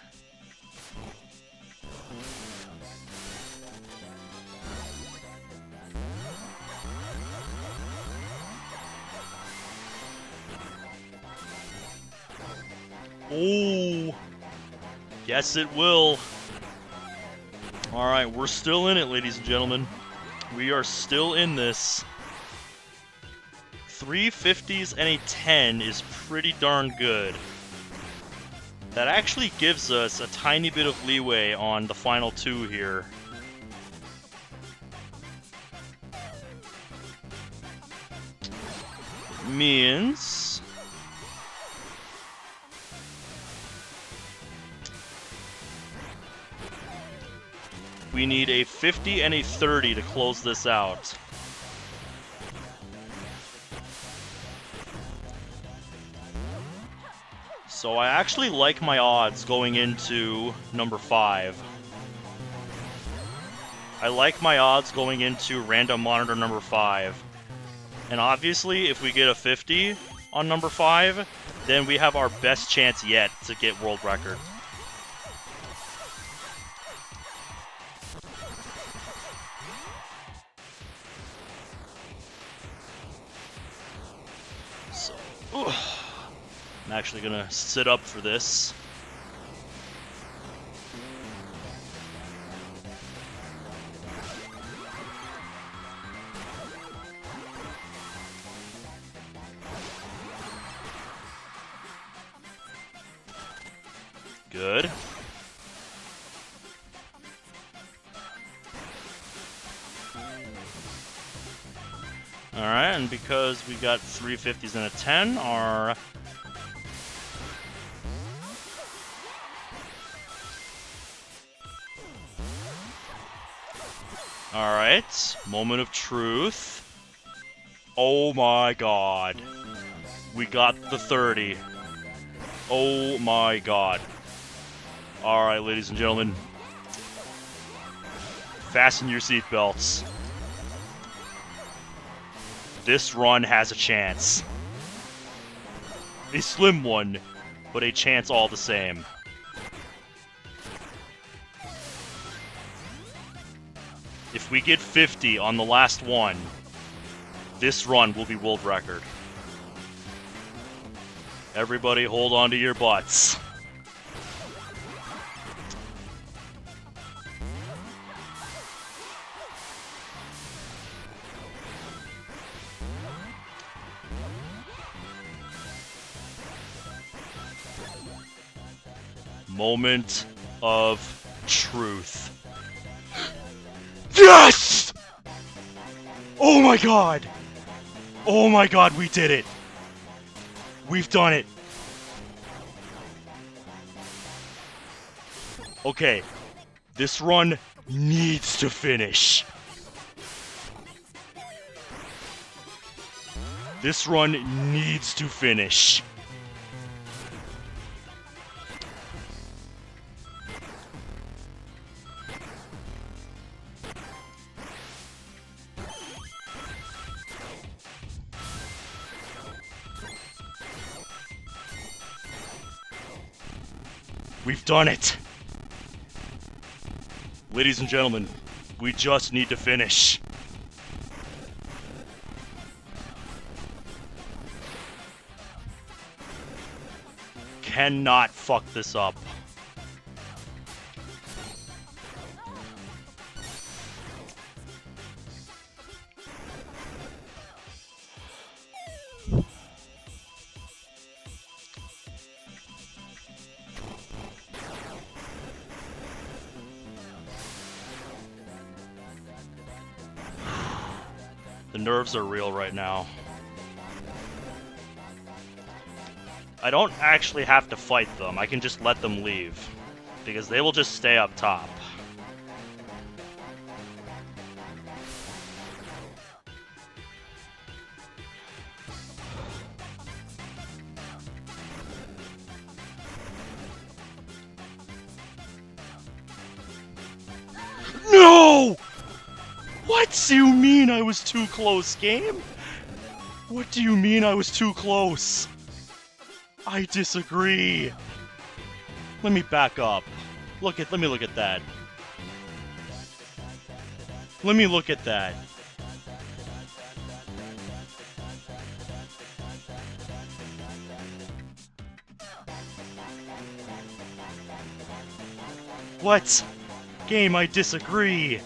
Oh, yes it will. Alright, we're still in it, ladies and gentlemen. We are still in this. 3 50s and a 10 is pretty darn good. That actually gives us a tiny bit of leeway on the final 2 here. It means we need a 50 and a 30 to close this out. So I actually like my odds going into number 5. I like my odds going into random monitor number 5. And obviously, if we get a 50 on number 5, then we have our best chance yet to get world record. So, I'm actually gonna sit up for this. Good. Alright, and because we got 3 50s and a 10, our Alright, moment of truth. Oh my god. We got the 30. Oh my god. Alright, ladies and gentlemen. Fasten your seatbelts. This run has a chance. A slim one, but a chance all the same. If we get 50 on the last one, this run will be world record. Everybody hold on to your butts. Moment of truth. Yes! Oh my god! Oh my god, we did it! We've done it! Okay, this run needs to finish. This run needs to finish. We've done it! Ladies and gentlemen, we just need to finish. cannot fuck this up. The nerves are real right now. I don't actually have to fight them. I can just let them leave, because they will just stay up top. No! What do you mean I was too close, game? What do you mean I was too close? I disagree. Let me back up. Let me look at that. Let me look at that. What? Game, I disagree.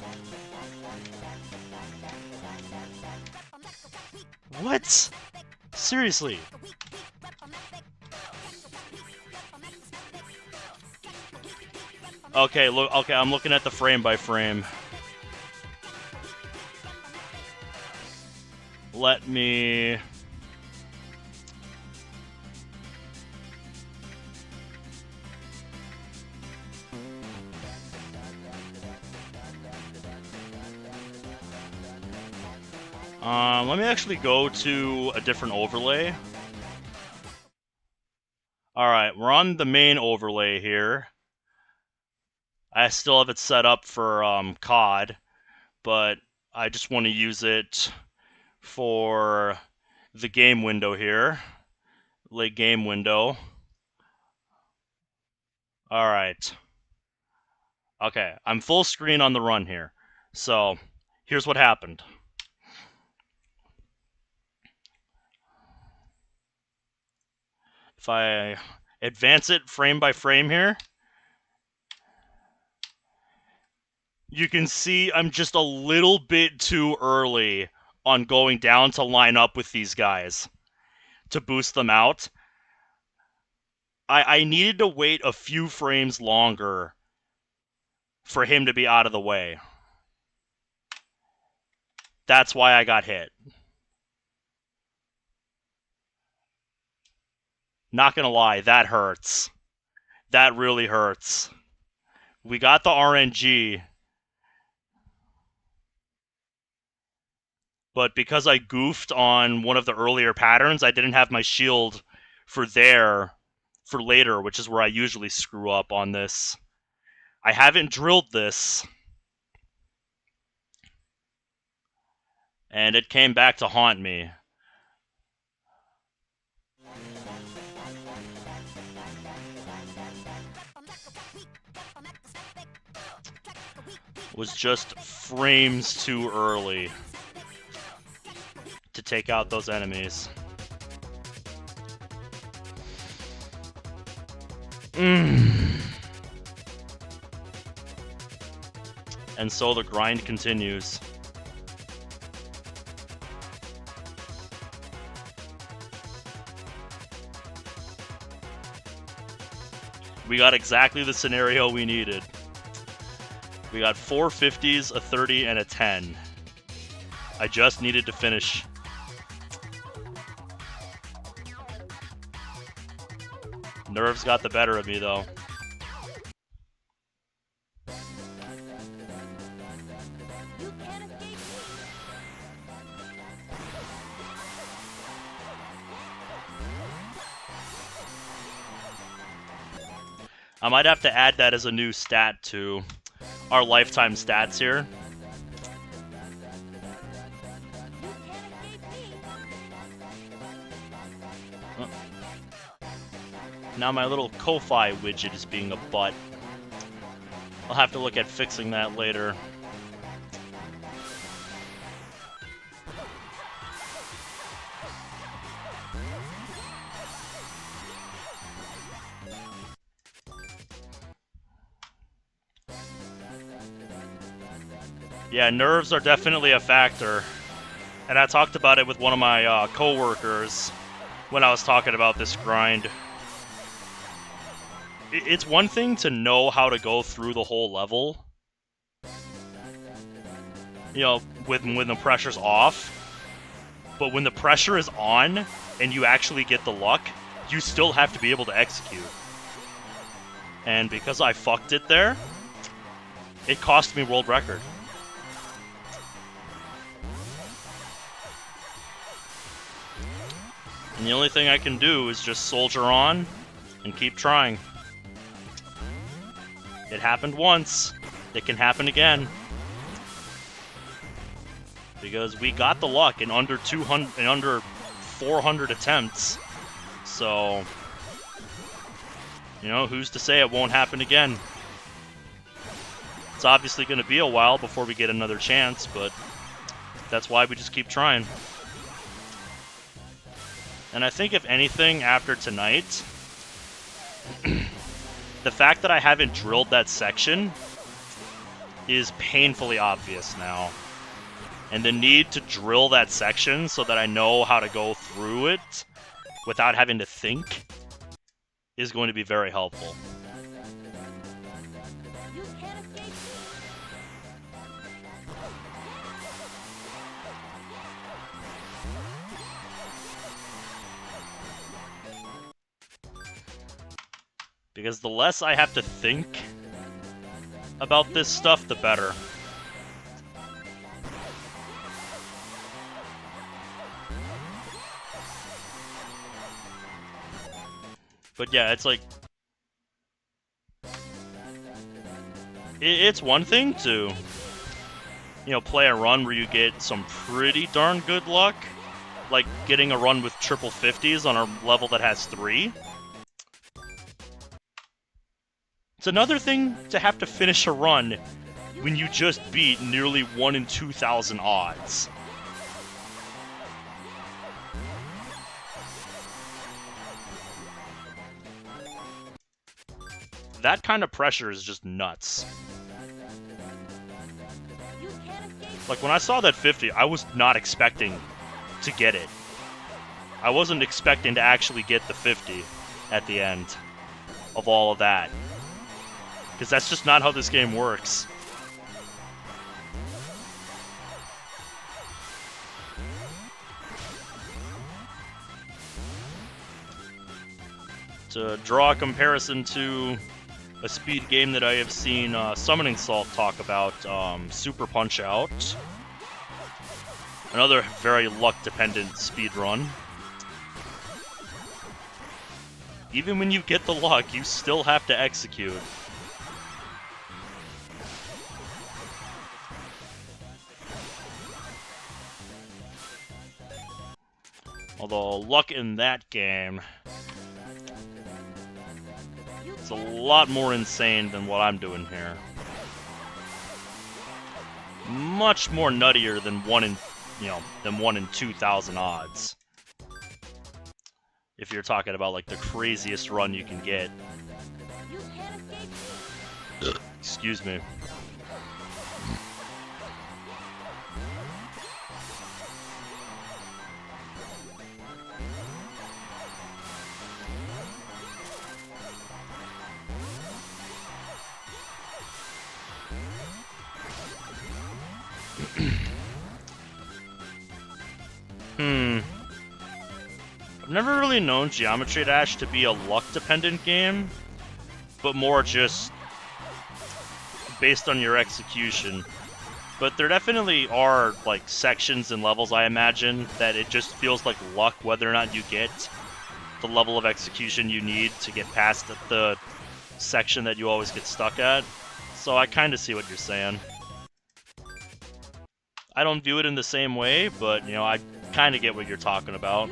What? Seriously? Okay, look. Okay, I'm looking at the frame by frame. Let me. Let me actually go to a different overlay. Alright, we're on the main overlay here. I still have it set up for COD, but I just want to use it for the game window here. Late game window. Alright. Okay, I'm full screen on the run here. So, here's what happened. If I advance it frame by frame here, you can see I'm just a little bit too early on going down to line up with these guys to boost them out. I needed to wait a few frames longer for him to be out of the way. That's why I got hit. Not gonna lie, that hurts. That really hurts. We got the RNG, but because I goofed on one of the earlier patterns, I didn't have my shield for later, which is where I usually screw up on this. I haven't drilled this, and it came back to haunt me. Was just frames too early to take out those enemies. And so the grind continues. We got exactly the scenario we needed. We got 4 50s, a 30, and a 10. I just needed to finish. Nerves got the better of me, though. You can't escape me. I might have to add that as a new stat to our lifetime stats here. You can't escape me. Now my little Ko-Fi widget is being a butt. I'll have to look at fixing that later. Yeah, nerves are definitely a factor. And I talked about it with one of my coworkers when I was talking about this grind. It's one thing to know how to go through the whole level, you know, when the pressure's off. But when the pressure is on and you actually get the luck, you still have to be able to execute. And because I fucked it there, it cost me world record. And the only thing I can do is just soldier on and keep trying. It happened once. It can happen again. Because we got the luck in under 400 attempts. So, you know, who's to say it won't happen again? It's obviously going to be a while before we get another chance, but that's why we just keep trying. And I think if anything, after tonight, the fact that I haven't drilled that section is painfully obvious now. And the need to drill that section so that I know how to go through it without having to think is going to be very helpful. You can't escape. Because the less I have to think about this stuff, the better. But yeah, it's like... It's one thing to, you know, play a run where you get some pretty darn good luck. Like getting a run with triple 50s on a level that has 3. It's another thing to have to finish a run when you just beat nearly 1 in 2,000 odds. That kind of pressure is just nuts. You can't escape. Like, when I saw that 50, I was not expecting to get it. I wasn't expecting to actually get the 50 at the end of all of that. Because that's just not how this game works. To draw a comparison to a speed game that I have seen Summoning Salt talk about, Super Punch-Out. Another very luck-dependent speed run. Even when you get the luck, you still have to execute. Although, luck in that game is a lot more insane than what I'm doing here. Much more nuttier than 1 in 2,000 odds. If you're talking about like the craziest run you can get. You can't escape. Excuse me. I've never really known Geometry Dash to be a luck-dependent game, but more just based on your execution. But there definitely are like sections and levels, I imagine, that it just feels like luck whether or not you get the level of execution you need to get past the section that you always get stuck at. So I kind of see what you're saying. I don't view it in the same way, but, you know, I kind of get what you're talking about.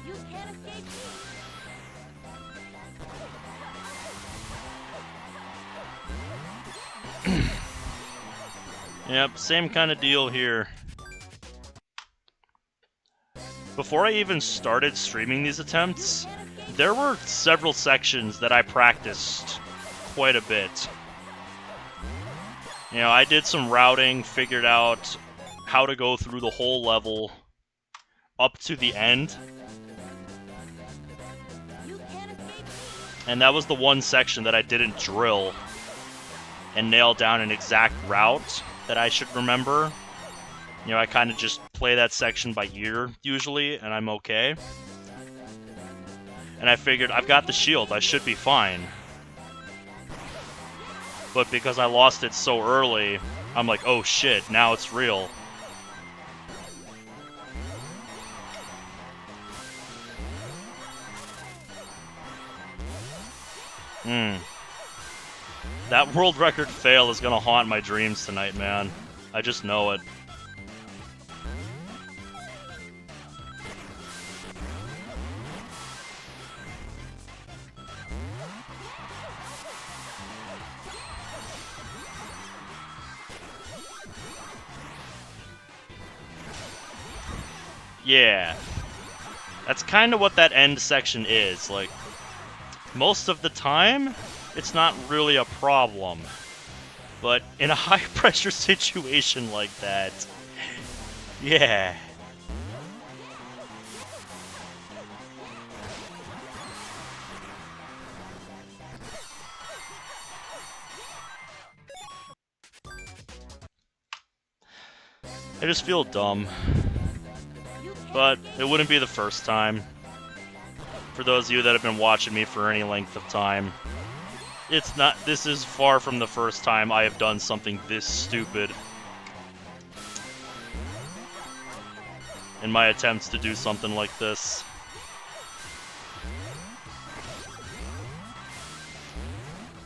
You can't escape. You can't escape. Yep, same kind of deal here. Before I even started streaming these attempts, there were several sections that I practiced quite a bit. You know, I did some routing, figured out how to go through the whole level up to the end. And that was the one section that I didn't drill and nail down an exact route that I should remember. You know, I kind of just play that section by ear, usually, and I'm okay. And I figured, I've got the shield, I should be fine. But because I lost it so early, I'm like, oh shit, now it's real. That world record fail is gonna haunt my dreams tonight, man. I just know it. Yeah. That's kind of what that end section is. Like, most of the time, it's not really a problem. But in a high-pressure situation like that, yeah. I just feel dumb. But it wouldn't be the first time. For those of you that have been watching me for any length of time, this is far from the first time I have done something this stupid in my attempts to do something like this.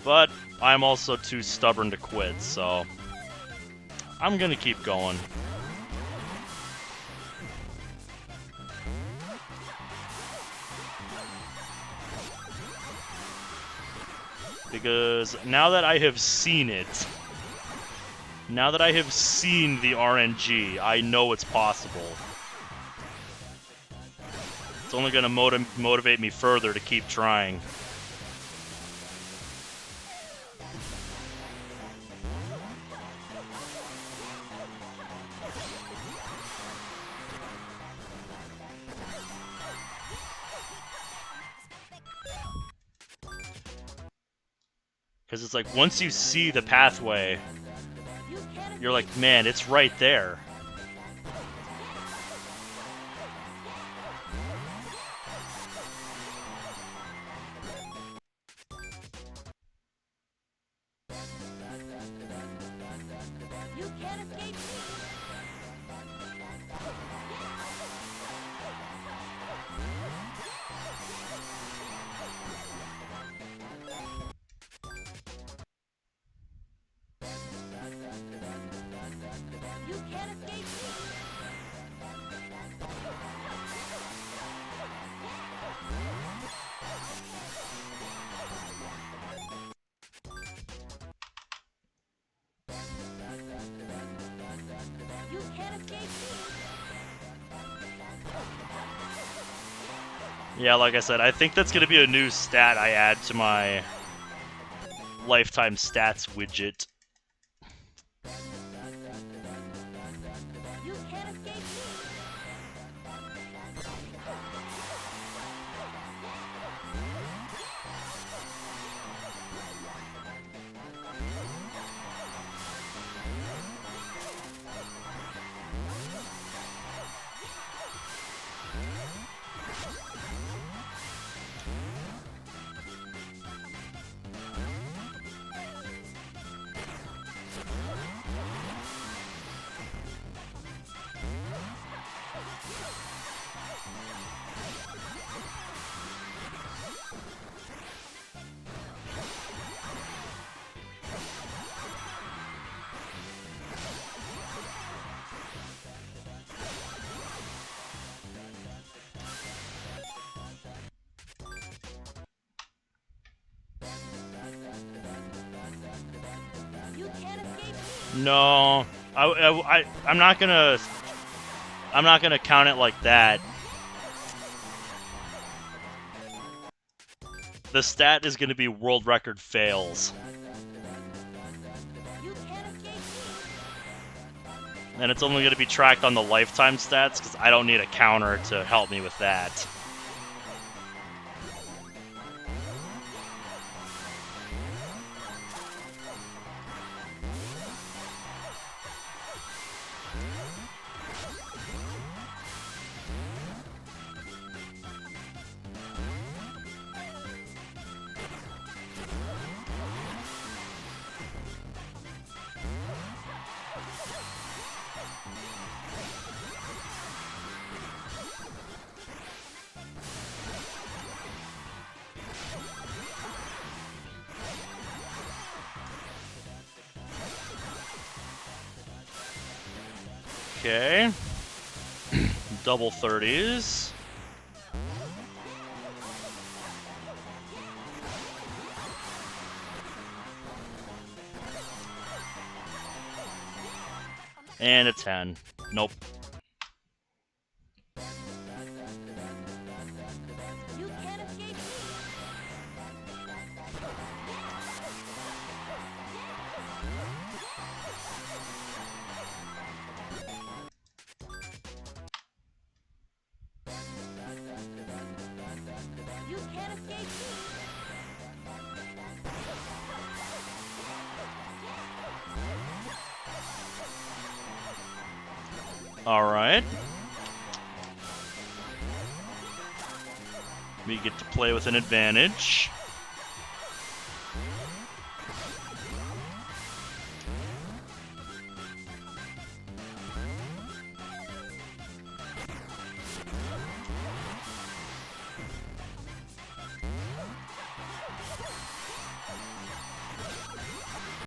But I'm also too stubborn to quit, so I'm gonna keep going. Because now that I have seen it, now that I have seen the RNG, I know it's possible. It's only going to motivate me further to keep trying. Because it's like, once you see the pathway, you're like, man, it's right there. You can't escape me. You can't escape me. You can't escape me. Yeah, like I said, I think that's going to be a new stat I add to my lifetime stats widget. You can't escape me. You can't escape me. No, I'm not gonna count it like that. The stat is gonna be world record fails. You can't escape me. And it's only going to be tracked on the lifetime stats, because I don't need a counter to help me with that. Okay. Double 30s. And a 10. Nope. You can't escape me. You can't escape me. Alright. We get to play with an advantage.